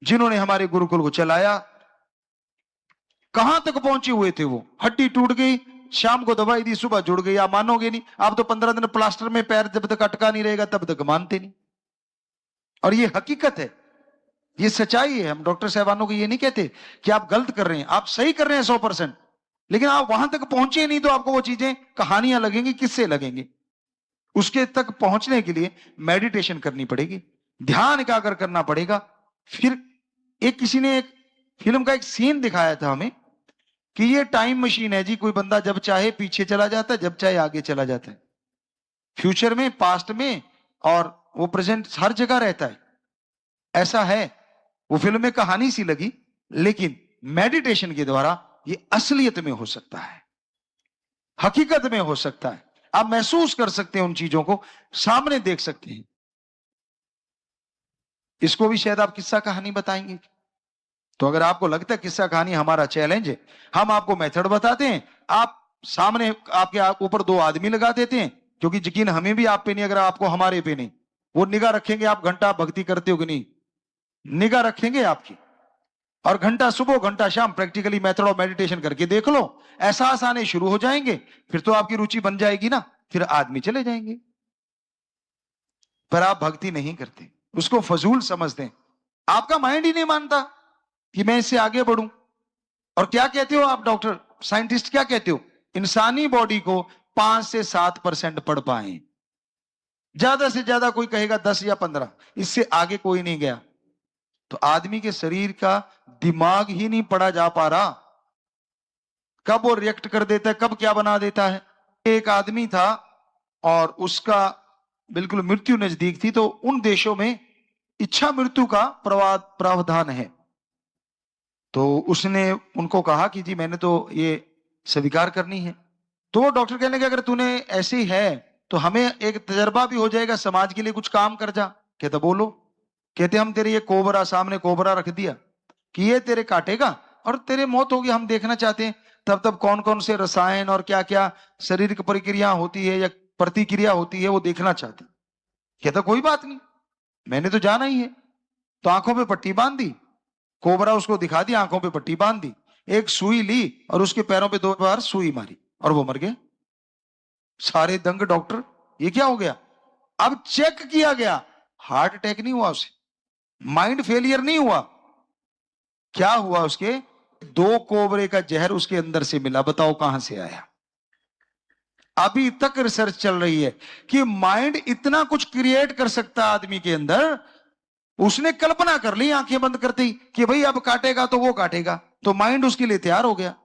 जिन्होंने हमारे गुरुकुल को चलाया। कहां तक पहुंचे हुए थे वो? हड्डी टूट गई, शाम को दवाई दी, सुबह जुड़ गई। आप मानोगे नहीं, आप तो 15 दिन प्लास्टर में पैर जब तक अटका नहीं रहेगा तब तक मानते नहीं। और ये हकीकत है, ये सच्चाई है। हम डॉक्टर साहबानों को ये नहीं कहते कि आप गलत कर रहे हैं, आप सही कर रहे हैं 100%, लेकिन आप वहां तक पहुंचे नहीं तो आपको वो चीजें कहानियां लगेंगी, किससे लगेंगी। उसके तक पहुंचने के लिए मेडिटेशन करनी पड़ेगी, ध्यान एकाग्र करना पड़ेगा। फिर किसी ने एक फिल्म का एक सीन दिखाया था हमें कि ये टाइम मशीन है जी, कोई बंदा जब चाहे पीछे चला जाता है, जब चाहे आगे चला जाता है, फ्यूचर में, पास्ट में, और वो प्रेजेंट हर जगह रहता है। ऐसा है, वो फिल्म में कहानी सी लगी, लेकिन मेडिटेशन के द्वारा ये असलियत में हो सकता है, हकीकत में हो सकता है। आप महसूस कर सकते हैं, उन चीजों को सामने देख सकते हैं। इसको भी शायद आप किस्सा कहानी बताएंगे। तो अगर आपको लगता है किस्सा कहानी हमारा चैलेंज है, हम आपको मेथड बताते हैं, आप सामने आपके ऊपर 2 आदमी लगा देते हैं, क्योंकि यकीन हमें भी आप पे नहीं, अगर आपको हमारे पे नहीं। वो निगाह रखेंगे आप घंटा भक्ति करते हो कि नहीं, निगाह रखेंगे आपकी, और घंटा सुबह घंटा शाम प्रैक्टिकली मेथड ऑफ मेडिटेशन करके देख लो, एहसास आने शुरू हो जाएंगे। फिर तो आपकी रुचि बन जाएगी ना, फिर आदमी चले जाएंगे। पर आप भक्ति नहीं करते, उसको फजूल समझते हैं, आपका माइंड ही नहीं मानता कि मैं इससे आगे बढ़ूं। और क्या कहते हो आप डॉक्टर साइंटिस्ट, क्या कहते हो? इंसानी बॉडी को 5 से 7% पढ़ पाए, ज्यादा से ज्यादा कोई कहेगा 10 या 15, इससे आगे कोई नहीं गया। तो आदमी के शरीर का दिमाग ही नहीं पढ़ा जा पा रहा, कब वो रिएक्ट कर देता है, कब क्या बना देता है। एक आदमी था और उसका बिल्कुल मृत्यु नजदीक थी, तो उन देशों में इच्छा मृत्यु का प्रावधान है। तो उसने उनको कहा कि जी मैंने तो ये स्वीकार करनी है। तो वो डॉक्टर कहने लगे अगर तूने ऐसे ही है तो हमें एक तजर्बा भी हो जाएगा, समाज के लिए कुछ काम कर जा। कहता बोलो। कहते हम तेरे ये कोबरा, सामने कोबरा रख दिया कि ये तेरे काटेगा और तेरे मौत होगी, हम देखना चाहते हैं तब तब कौन कौन से रसायन और क्या क्या शारीरिक प्रक्रिया होती है या प्रतिक्रिया होती है वो देखना चाहते। कहता कोई बात नहीं, मैंने तो जाना ही है। तो आंखों पे पट्टी बांध दी, कोबरा उसको दिखा दी, आंखों पे पट्टी बांध दी, एक सुई ली और उसके पैरों पे 2 बार सुई मारी और वो मर गया। सारे दंग डॉक्टर, ये क्या हो गया? अब चेक किया गया, हार्ट अटैक नहीं हुआ उसे, माइंड फेलियर नहीं हुआ। क्या हुआ? उसके 2 कोबरे का जहर उसके अंदर से मिला। बताओ कहां से आया? अभी तक रिसर्च चल रही है कि माइंड इतना कुछ क्रिएट कर सकता है आदमी के अंदर। उसने कल्पना कर ली आंखें बंद करते ही कि भाई अब काटेगा तो वो काटेगा, तो माइंड उसके लिए तैयार हो गया,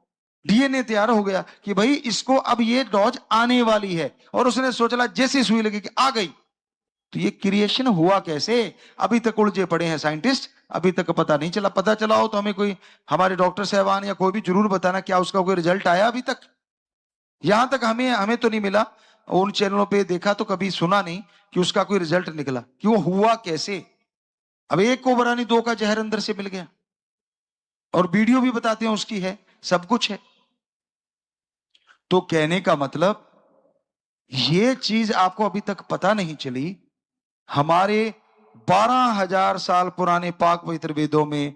डीएनए तैयार हो गया कि भाई इसको अब ये डोज आने वाली है। और उसने सोचा जैसे सुई लगी कि आ गई। तो ये क्रिएशन हुआ कैसे? अभी तक उलझे पड़े हैं साइंटिस्ट, अभी तक पता नहीं चला। पता चला हो तो हमें कोई, हमारे डॉक्टर साहबान या कोई भी जरूर बताना, क्या उसका कोई रिजल्ट आया अभी तक? यहां तक हमें तो नहीं मिला। उन चैनलों पे देखा तो कभी सुना नहीं कि उसका कोई रिजल्ट निकला कि वो हुआ कैसे। अब एक कोबरा नहीं, 2 का जहर अंदर से मिल गया, और वीडियो भी बताते हैं उसकी है, सब कुछ है। तो कहने का मतलब ये चीज आपको अभी तक पता नहीं चली। हमारे 12,000 साल पुराने पाक पवित्र वेदों में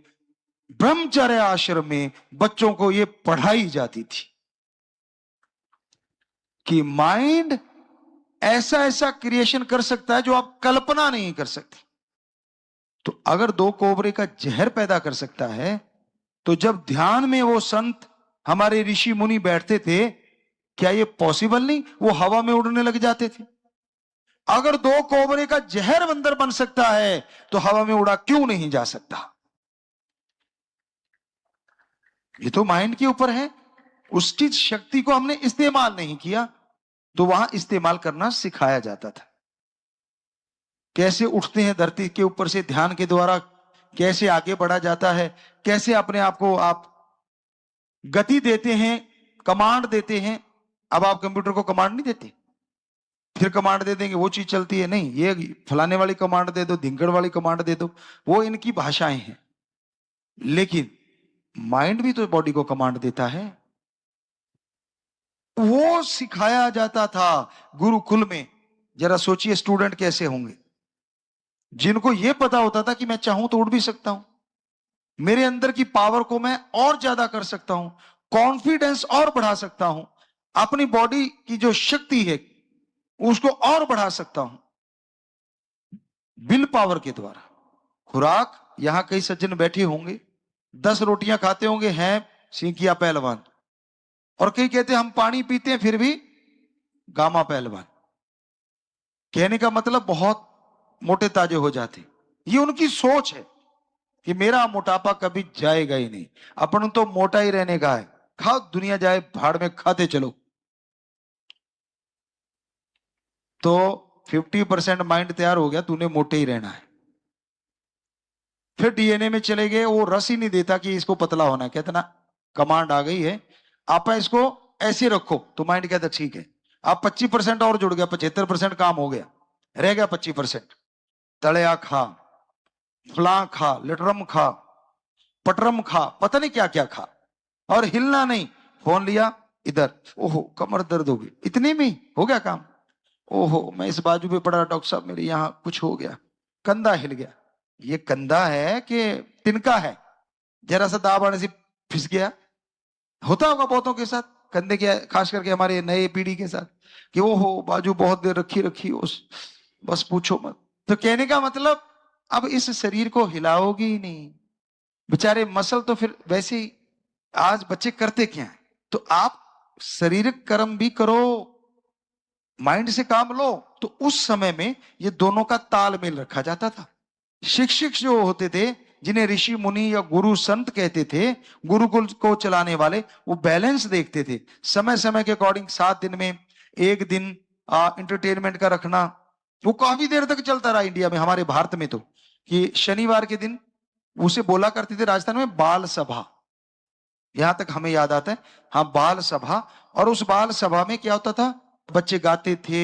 ब्रह्मचर्य आश्रम में बच्चों को ये पढ़ाई जाती थी कि माइंड ऐसा ऐसा क्रिएशन कर सकता है जो आप कल्पना नहीं कर सकते। तो अगर 2 कोबरे का जहर पैदा कर सकता है, तो जब ध्यान में वो संत हमारे ऋषि मुनि बैठते थे, क्या ये पॉसिबल नहीं? वो हवा में उड़ने लग जाते थे। अगर 2 कोबरे का जहर अंदर बन सकता है तो हवा में उड़ा क्यों नहीं जा सकता? ये तो माइंड के ऊपर है। उसकी शक्ति को हमने इस्तेमाल नहीं किया, तो वहां इस्तेमाल करना सिखाया जाता था। कैसे उठते हैं धरती के ऊपर से ध्यान के द्वारा, कैसे आगे बढ़ा जाता है, कैसे अपने आप को आप गति देते हैं, कमांड देते हैं। अब आप कंप्यूटर को कमांड नहीं देते, फिर कमांड दे देंगे वो चीज चलती है, नहीं, ये फलाने वाली कमांड दे दो, धिंगड़ वाली कमांड दे दो, वो इनकी भाषाएं हैं। लेकिन माइंड भी तो बॉडी को कमांड देता है। वो सिखाया जाता था गुरुकुल में। जरा सोचिए स्टूडेंट कैसे होंगे जिनको ये पता होता था कि मैं चाहूं तो उड़ भी सकता हूं, मेरे अंदर की पावर को मैं और ज्यादा कर सकता हूं, कॉन्फिडेंस और बढ़ा सकता हूं, अपनी बॉडी की जो शक्ति है उसको और बढ़ा सकता हूं विल पावर के द्वारा। खुराक, यहां कई सज्जन बैठे होंगे 10 रोटियां खाते होंगे, हैं सींकिया पहलवान, और कई कहते हैं हम पानी पीते हैं फिर भी गामा पहलवान। कहने का मतलब बहुत मोटे ताजे हो जाते। ये उनकी सोच है कि मेरा मोटापा कभी जाएगा ही नहीं, अपन तो मोटा ही रहने का है, खाओ दुनिया जाए भाड़ में, खाते चलो। तो 50% माइंड तैयार हो गया, तूने मोटे ही रहना है। फिर डीएनए में चले गए, वो रस ही नहीं देता कि इसको पतला होना है, कहते ना कमांड आ गई है, आप इसको ऐसे रखो, तो माइंड कहता ठीक है। आप 25% और जुड़ गया, 75% काम हो गया, रह गया 25%। तड़या खा, फलां खा, लिटरम खा, पटरम खा, पता नहीं क्या क्या खा, और हिलना नहीं। फोन लिया इधर, ओहो कमर दर्द हो गई, इतने में हो गया काम। ओहो मैं इस बाजू पे पड़ा, डॉक्टर साहब मेरे यहां कुछ हो गया, कंधा हिल गया। ये कंधा है कि तिनका है, जरा सा दाब आने से फिस गया। होता होगा बहुतों के साथ, कंधे के, खास करके हमारे नए पीढ़ी के साथ, कि ओहो बाजू बहुत देर रखी रखी उस, बस पूछो मत। तो कहने का मतलब अब इस शरीर को हिलाओगी ही नहीं, बेचारे मसल तो फिर वैसे ही। आज बच्चे करते क्या है, तो आप शारीरिक कर्म भी करो, माइंड से काम लो। तो उस समय में ये दोनों का तालमेल रखा जाता था। शिक्षक जो होते थे, जिन्हें ऋषि मुनि या गुरु संत कहते थे, गुरुकुल को चलाने वाले, वो बैलेंस देखते थे समय समय के अकॉर्डिंग। 7 दिन में एक दिन इंटरटेनमेंट का रखना, वो काफी देर तक चलता रहा इंडिया में, हमारे भारत में तो, कि शनिवार के दिन उसे बोला करते थे राजस्थान में बाल सभा, यहां तक हमें याद आता है, हाँ बाल सभा। और उस बाल सभा में क्या होता था, बच्चे गाते थे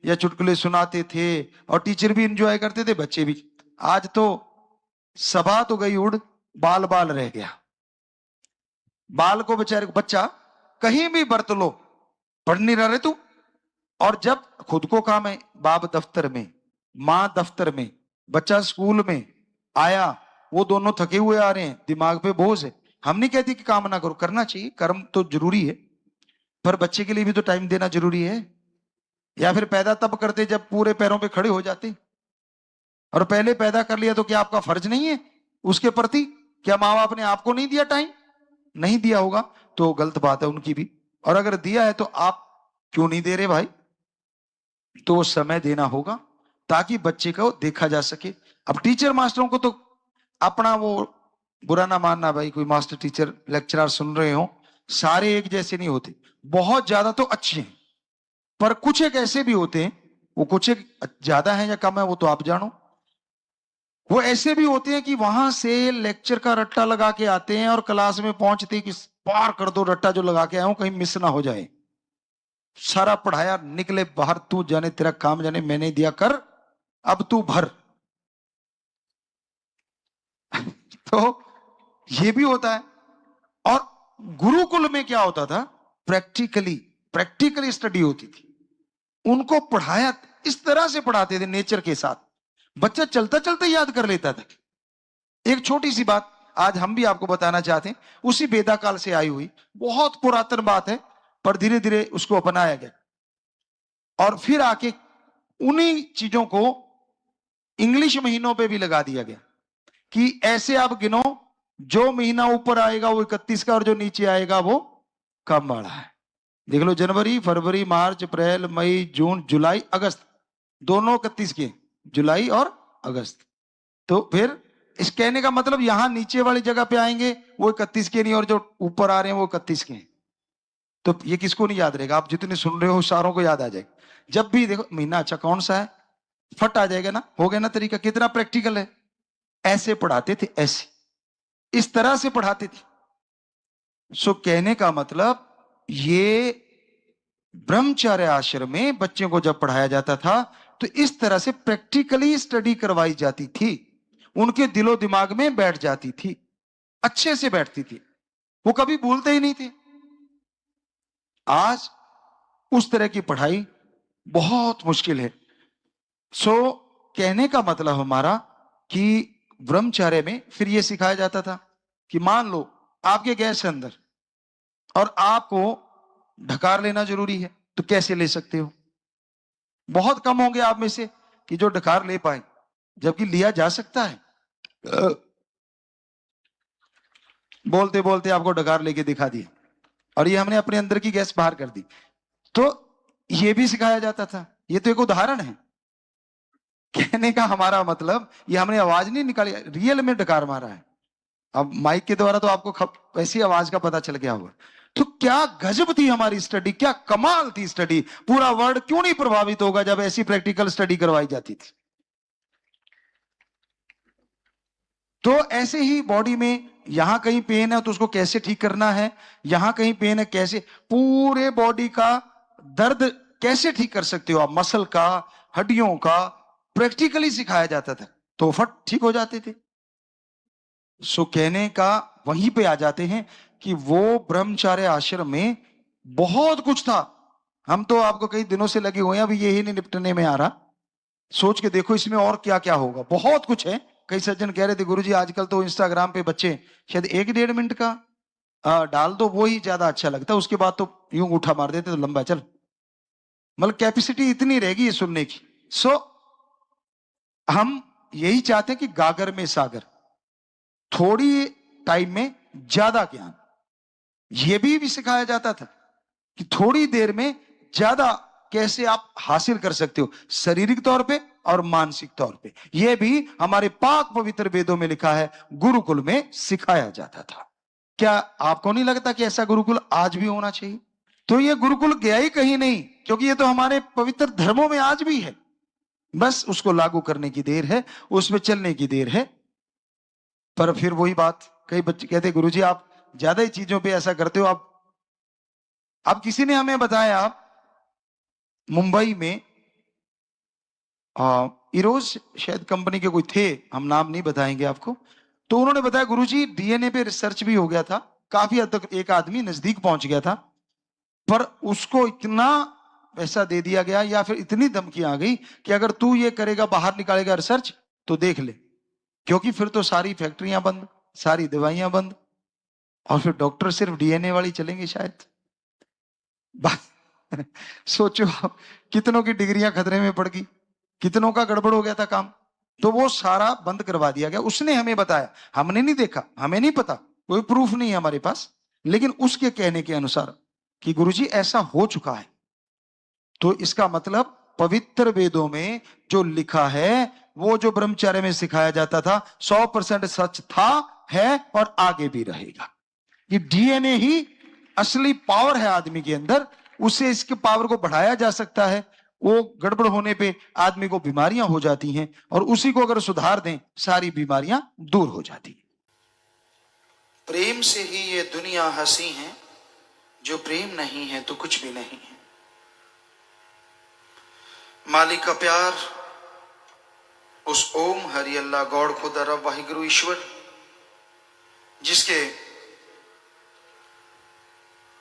या चुटकुले सुनाते थे, और टीचर भी एंजॉय करते थे, बच्चे भी। आज तो सभा तो गई उड़, बाल बाल रह गया। बाल को बेचारे को, बच्चा कहीं भी बरत लो, पढ़ नहीं रहे तू। और जब खुद को काम है, बाप दफ्तर में, मां दफ्तर में, बच्चा स्कूल में आया, वो दोनों थके हुए आ रहे हैं, दिमाग पे बोझ है। हम नहीं कहते कि काम ना करो, करना चाहिए, कर्म तो जरूरी है, पर बच्चे के लिए भी तो टाइम देना जरूरी है। या फिर पैदा तब करते जब पूरे पैरों पे खड़े हो जाते, और पहले पैदा कर लिया तो क्या आपका फर्ज नहीं है उसके प्रति? क्या माँ बाप ने आपको नहीं दिया टाइम? नहीं दिया होगा तो गलत बात है उनकी भी, और अगर दिया है तो आप क्यों नहीं दे रहे भाई? तो वो समय देना होगा ताकि बच्चे को देखा जा सके। अब टीचर मास्टरों को तो अपना वो, बुरा ना मानना भाई, कोई मास्टर टीचर लेक्चरर सुन रहे हो, सारे एक जैसे नहीं होते, बहुत ज्यादा तो अच्छे हैं, पर कुछ एक ऐसे भी होते हैं, वो कुछ एक ज्यादा है या कम है वो तो आप जानो। वो ऐसे भी होते हैं कि वहां से लेक्चर का रट्टा लगा के आते हैं, और क्लास में पहुंचते कि पार कर दो रट्टा जो लगा के आया हूं, कहीं मिस ना हो जाए। सारा पढ़ाया, निकले बाहर, तू जाने तेरा काम जाने, मैंने दिया कर, अब तू भर। तो ये भी होता है। और गुरुकुल में क्या होता था, प्रैक्टिकली स्टडी होती थी, उनको पढ़ाया इस तरह से पढ़ाते थे नेचर के साथ, बच्चा चलता चलता याद कर लेता था। एक छोटी सी बात आज हम भी आपको बताना चाहते हैं, उसी वेदा काल से आई हुई, बहुत पुरातन बात है, पर धीरे धीरे उसको अपनाया गया, और फिर आके उन्हीं चीजों को इंग्लिश महीनों पे भी लगा दिया गया कि ऐसे आप गिनो, जो महीना ऊपर आएगा वो 31 का, और जो नीचे आएगा वो कम वाला है। देख लो, जनवरी, फरवरी, मार्च, अप्रैल, मई, जून, जुलाई, अगस्त, दोनों 31 के, जुलाई और अगस्त। तो फिर इस कहने का मतलब यहां नीचे वाली जगह पे आएंगे वो 31 के नहीं, और जो ऊपर आ रहे हैं वो 31 के हैं। तो ये किसको नहीं याद रहेगा? आप जितने सुन रहे हो सारों को याद आ जाएगा। जब भी देखो महीना अच्छा कौन सा है, फट आ जाएगा ना, हो गया ना तरीका। कितना प्रैक्टिकल है। ऐसे पढ़ाते थे, ऐसे इस तरह से पढ़ाते थे। सो कहने का मतलब ये ब्रह्मचर्य आश्रम में बच्चों को जब पढ़ाया जाता था तो इस तरह से प्रैक्टिकली स्टडी करवाई जाती थी, उनके दिलो दिमाग में बैठ जाती थी, अच्छे से बैठती थी, वो कभी भूलते ही नहीं थे। आज उस तरह की पढ़ाई बहुत मुश्किल है। सो कहने का मतलब हमारा कि ब्रह्मचर्य में फिर यह सिखाया जाता था कि मान लो आपके गैस अंदर और आपको ढकार लेना जरूरी है, तो कैसे ले सकते हो? बहुत कम होंगे आप में से कि जो ढकार ले पाए, जबकि लिया जा सकता है। बोलते बोलते आपको ढकार लेके दिखा दिया और ये हमने अपने अंदर की गैस बाहर कर दी। तो ये भी सिखाया जाता था। ये तो एक उदाहरण है। कहने का हमारा मतलब ये हमने आवाज नहीं निकाली, रियल में ढकार मारा है। अब माइक के द्वारा तो आपको वैसी आवाज का पता चल गया होगा। तो क्या गजब थी हमारी स्टडी, क्या कमाल थी स्टडी। पूरा वर्ल्ड क्यों नहीं प्रभावित होगा जब ऐसी प्रैक्टिकल स्टडी करवाई जाती थी। तो ऐसे ही बॉडी में यहां कहीं पेन है तो उसको कैसे ठीक करना है, यहां कहीं पेन है कैसे, पूरे बॉडी का दर्द कैसे ठीक कर सकते हो आप, मसल का, हड्डियों का, प्रैक्टिकली सिखाया जाता था, तो फट ठीक हो जाते थे। सो कहने का वहीं पे आ जाते हैं कि वो ब्रह्मचार्य आश्रम में बहुत कुछ था। हम तो आपको कई दिनों से लगे हुए हैं, अभी यही नहीं निपटने में आ रहा। सोच के देखो इसमें और क्या क्या होगा, बहुत कुछ है। कई सज्जन कह रहे थे गुरुजी आजकल तो इंस्टाग्राम पे बच्चे शायद 1-1.5 मिनट का डाल दो, वो ही ज्यादा अच्छा लगता है, उसके बाद तो यूं उठा मार देते तो लंबा चल, मतलब कैपेसिटी इतनी रहेगी ये सुनने की। सो हम यही चाहते हैं कि गागर में सागर, थोड़ी टाइम में ज्यादा ज्ञान। यह भी सिखाया जाता था कि थोड़ी देर में ज्यादा कैसे आप हासिल कर सकते हो, शारीरिक तौर पे और मानसिक तौर पे। यह भी हमारे पाक पवित्र वेदों में लिखा है, गुरुकुल में सिखाया जाता था। क्या आपको नहीं लगता कि ऐसा गुरुकुल आज भी होना चाहिए? तो यह गुरुकुल गया ही कहीं नहीं, क्योंकि यह तो हमारे पवित्र धर्मों में आज भी है। बस उसको लागू करने की देर है, उसमें चलने की देर है। पर फिर वही बात, कई बच्चे कहते गुरुजी आप ज्यादा ही चीजों पे ऐसा करते हो। अब किसी ने हमें बताया मुंबई में इरोज शायद कंपनी के कोई थे, हम नाम नहीं बताएंगे आपको, तो उन्होंने बताया गुरुजी डीएनए पे रिसर्च भी हो गया था, काफी हद तक एक आदमी नजदीक पहुंच गया था, पर उसको इतना पैसा दे दिया गया या फिर इतनी धमकी आ गई कि अगर तू ये करेगा, बाहर निकालेगा रिसर्च तो देख ले, क्योंकि फिर तो सारी फैक्ट्रियां बंद, सारी दवाइयां बंद, और फिर डॉक्टर सिर्फ डीएनए वाली चलेंगे शायद। सोचो कितनों की डिग्रियां खतरे में पड़ गई, कितनों का गड़बड़ हो गया था काम। तो वो सारा बंद करवा दिया गया। उसने हमें बताया, हमने नहीं देखा, हमें नहीं पता, कोई प्रूफ नहीं है हमारे पास, लेकिन उसके कहने के अनुसार कि गुरुजी ऐसा हो चुका है। तो इसका मतलब पवित्र वेदों में जो लिखा है, वो जो ब्रह्मचर्य में सिखाया जाता था 100% सच था, है और आगे भी रहेगा। ये डीएनए ही असली पावर है आदमी के अंदर, उससे इसके पावर को बढ़ाया जा सकता है। वो गड़बड़ होने पे आदमी को बीमारियां हो जाती हैं, और उसी को अगर सुधार दें सारी बीमारियां दूर हो जाती हैं। प्रेम से ही ये दुनिया हंसी है, जो प्रेम नहीं है तो कुछ भी नहीं है। मालिक का प्यार, उस ओम हरि अल्लाह गॉड खुदा रब वाहिगुरु ईश्वर, जिसके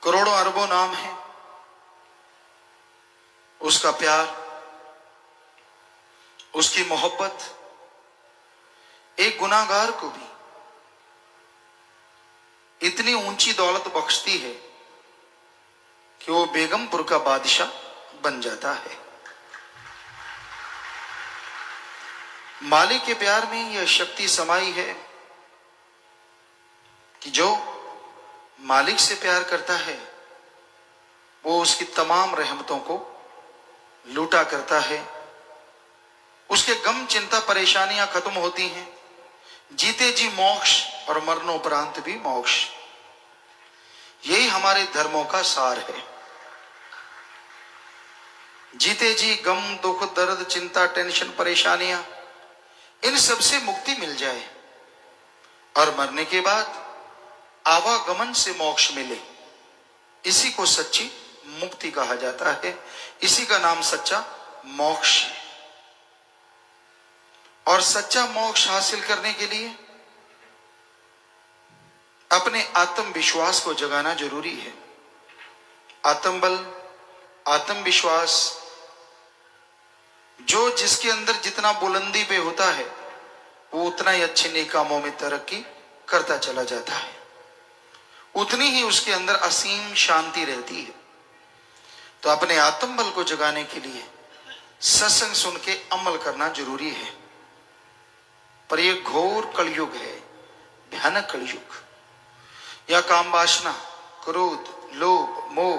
करोड़ों अरबों नाम है, उसका प्यार, उसकी मोहब्बत एक गुनाहगार को भी इतनी ऊंची दौलत बख्शती है कि वो बेगमपुर का बादशाह बन जाता है। मालिक के प्यार में यह शक्ति समाई है कि जो मालिक से प्यार करता है वो उसकी तमाम रहमतों को लूटा करता है। उसके गम चिंता परेशानियां खत्म होती हैं, जीते जी मोक्ष और मरणोपरांत भी मोक्ष। यही हमारे धर्मों का सार है। जीते जी गम, दुख, दर्द, चिंता, टेंशन, परेशानियां, इन सब से मुक्ति मिल जाए, और मरने के बाद आवागमन से मोक्ष मिले, इसी को सच्ची मुक्ति कहा जाता है। इसी का नाम सच्चा मोक्ष है। और सच्चा मोक्ष हासिल करने के लिए अपने आत्मविश्वास को जगाना जरूरी है। आत्मबल, आत्मविश्वास जो जिसके अंदर जितना बुलंदी पे होता है वो उतना ही अच्छे नेक कामों में तरक्की करता चला जाता है, उतनी ही उसके अंदर असीम शांति रहती है। तो अपने आत्मबल को जगाने के लिए सत्संग सुन के अमल करना जरूरी है। पर यह घोर कलयुग है, भयानक कलयुग। यह काम वासना, क्रोध, लोभ, मोह,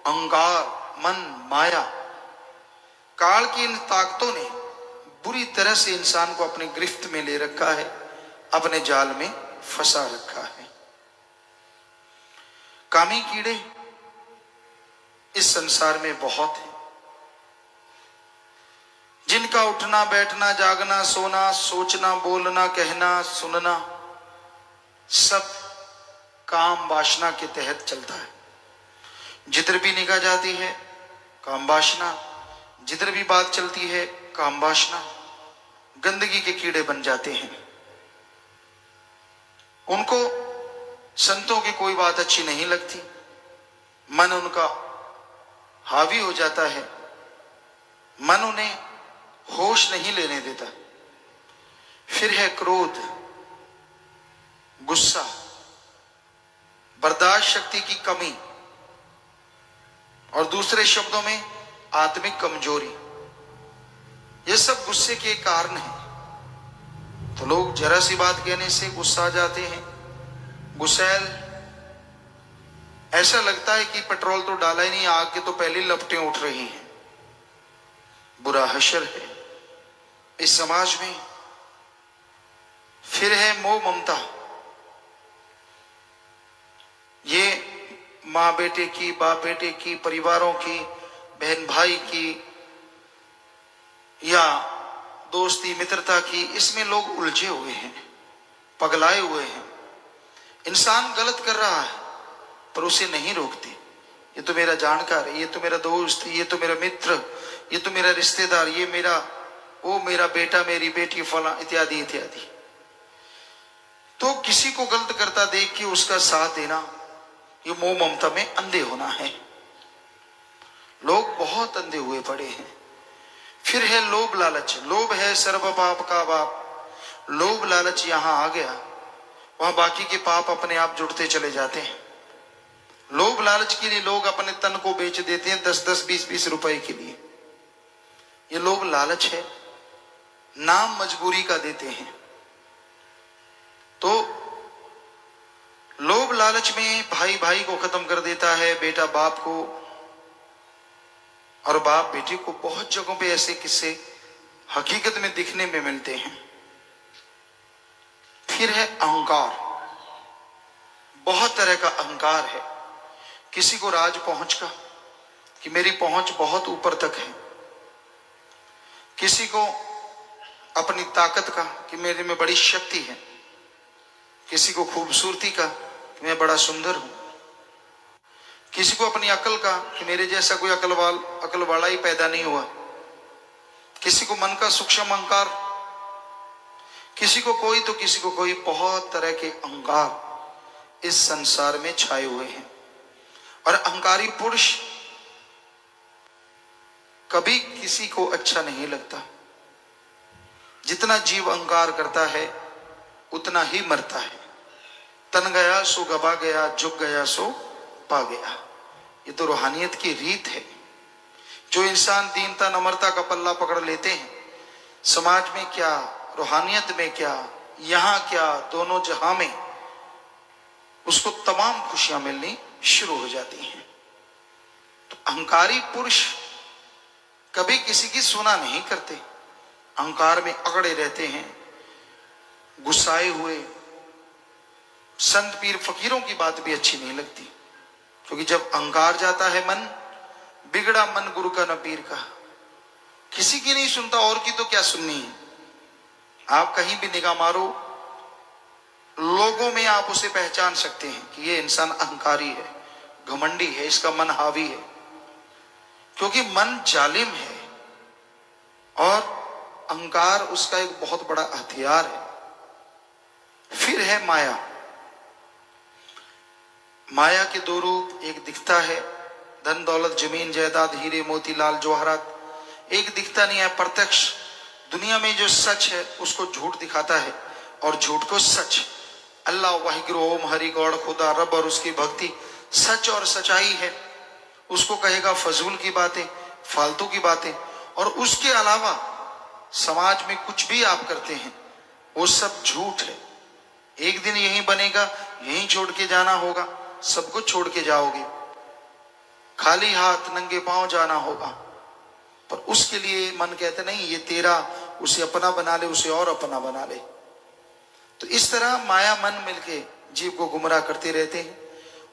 अहंकार, मन, माया, काल की इन ताकतों ने बुरी तरह से इंसान को अपनी गिरफ्त में ले रखा है, अपने जाल में फंसा रखा है। कामी कीड़े इस संसार में बहुत हैं, जिनका उठना, बैठना, जागना, सोना, सोचना, बोलना, कहना, सुनना सब काम वासना के तहत चलता है। जिधर भी निगाह जाती है काम वासना, जिधर भी बात चलती है काम वासना, गंदगी के कीड़े बन जाते हैं। उनको संतों की कोई बात अच्छी नहीं लगती, मन उनका हावी हो जाता है, मन उन्हें होश नहीं लेने देता। फिर है क्रोध, गुस्सा, बर्दाश्त शक्ति की कमी, और दूसरे शब्दों में आत्मिक कमजोरी। ये सब गुस्से के कारण हैं। तो लोग जरा सी बात कहने से गुस्सा आ जाते हैं। गुस्सैल, ऐसा लगता है कि पेट्रोल तो डाला ही नहीं, आग के तो पहले लपटें उठ रही हैं। बुरा हशर है इस समाज में। फिर है मोह ममता। ये माँ बेटे की, बाप बेटे की, परिवारों की, बहन भाई की या दोस्ती मित्रता की, इसमें लोग उलझे हुए हैं, पगलाए हुए हैं। इंसान गलत कर रहा है पर उसे नहीं रोकते। ये तो मेरा जानकार है, ये तो मेरा दोस्त, ये तो मेरा मित्र, ये तो मेरा रिश्तेदार, ये मेरा, वो मेरा बेटा, मेरी बेटी, फला, इत्यादि इत्यादि। तो किसी को गलत करता देख के उसका साथ देना, ये मोह ममता में अंधे होना है। लोग बहुत अंधे हुए पड़े हैं। फिर है लोभ लालच। लोभ है सर्व पाप का बाप। लोभ लालच यहां आ गया, वहां बाकी के पाप अपने आप जुड़ते चले जाते हैं। लोभ लालच के लिए लोग अपने तन को बेच देते हैं 10-10, 20-20 रुपए के लिए। ये लोभ लालच है, नाम मजबूरी का देते हैं। तो लोभ लालच में भाई भाई को खत्म कर देता है, बेटा बाप को, और बाप बेटे को। बहुत जगहों पे ऐसे किस्से हकीकत में दिखने में मिलते हैं। फिर है अहंकार। बहुत तरह का अहंकार है। किसी को राज पहुंच का, कि मेरी पहुंच बहुत ऊपर तक है। किसी को अपनी ताकत का, कि मेरे में बड़ी शक्ति है। किसी को खूबसूरती का, कि मैं बड़ा सुंदर हूं। किसी को अपनी अकल का, कि मेरे जैसा कोई अकल वाला ही पैदा नहीं हुआ। किसी को मन का सूक्ष्म अहंकार, किसी को कोई तो किसी को कोई। बहुत तरह के अहंकार इस संसार में छाए हुए हैं। और अहंकारी पुरुष कभी किसी को अच्छा नहीं लगता। जितना जीव अहंकार करता है उतना ही मरता है। तन गया सो गवा गया, झुक गया सो पा गया। ये तो रूहानियत की रीत है। जो इंसान दीनता नम्रता का पल्ला पकड़ लेते हैं, समाज में क्या, रूहानियत में क्या, यहां क्या, दोनों जहां में उसको तमाम खुशियां मिलनी शुरू हो जाती हैं। तो अहंकारी पुरुष कभी किसी की सुना नहीं करते, अहंकार में अकड़े रहते हैं, गुस्साए हुए। संत पीर फकीरों की बात भी अच्छी नहीं लगती, क्योंकि जब अहंकार जाता है मन, बिगड़ा मन गुरु का न पीर का। किसी की नहीं सुनता, और की तो क्या सुननी है। आप कहीं भी निगाह मारो, लोगों में आप उसे पहचान सकते हैं कि ये इंसान अहंकारी है, घमंडी है, इसका मन हावी है, क्योंकि मन जालिम है और अहंकार उसका एक बहुत बड़ा हथियार है। फिर है माया। माया के दो रूप, एक दिखता है धन दौलत जमीन जायदाद हीरे मोती लाल जवाहरात, एक दिखता नहीं है प्रत्यक्ष। दुनिया में जो सच है उसको झूठ दिखाता है और झूठ को सच। अल्लाह वाहिगुरु ओम हरि गौड़ खुदा रब और उसकी भक्ति सच और सच्चाई है, उसको कहेगा फजूल की बातें, फालतू की बातें। और उसके अलावा समाज में कुछ भी आप करते हैं वो सब झूठ है। एक दिन यही बनेगा, यही छोड़ के जाना होगा, सब कुछ छोड़ के जाओगे, खाली हाथ नंगे पांव जाना होगा। पर उसके लिए मन कहते नहीं ये तेरा, उसे अपना बना ले, उसे और अपना बना ले। तो इस तरह माया मन मिलके जीव को गुमराह करते रहते हैं।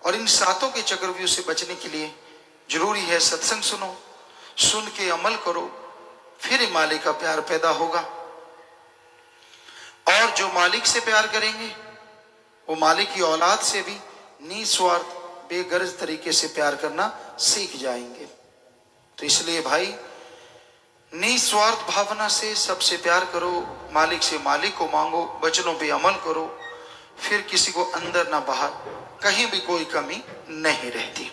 और इन सातों के चक्रव्यूह से बचने के लिए जरूरी है सत्संग सुनो, सुन के अमल करो, फिर मालिक का प्यार पैदा होगा। और जो मालिक से प्यार करेंगे वो मालिक की औलाद से भी निस्वार्थ बेगर्ज तरीके से प्यार करना सीख जाएंगे। तो इसलिए भाई निस्वार्थ भावना से सबसे प्यार करो, मालिक से मालिक को मांगो, वचनों पे अमल करो, फिर किसी को अंदर ना बाहर कहीं भी कोई कमी नहीं रहती।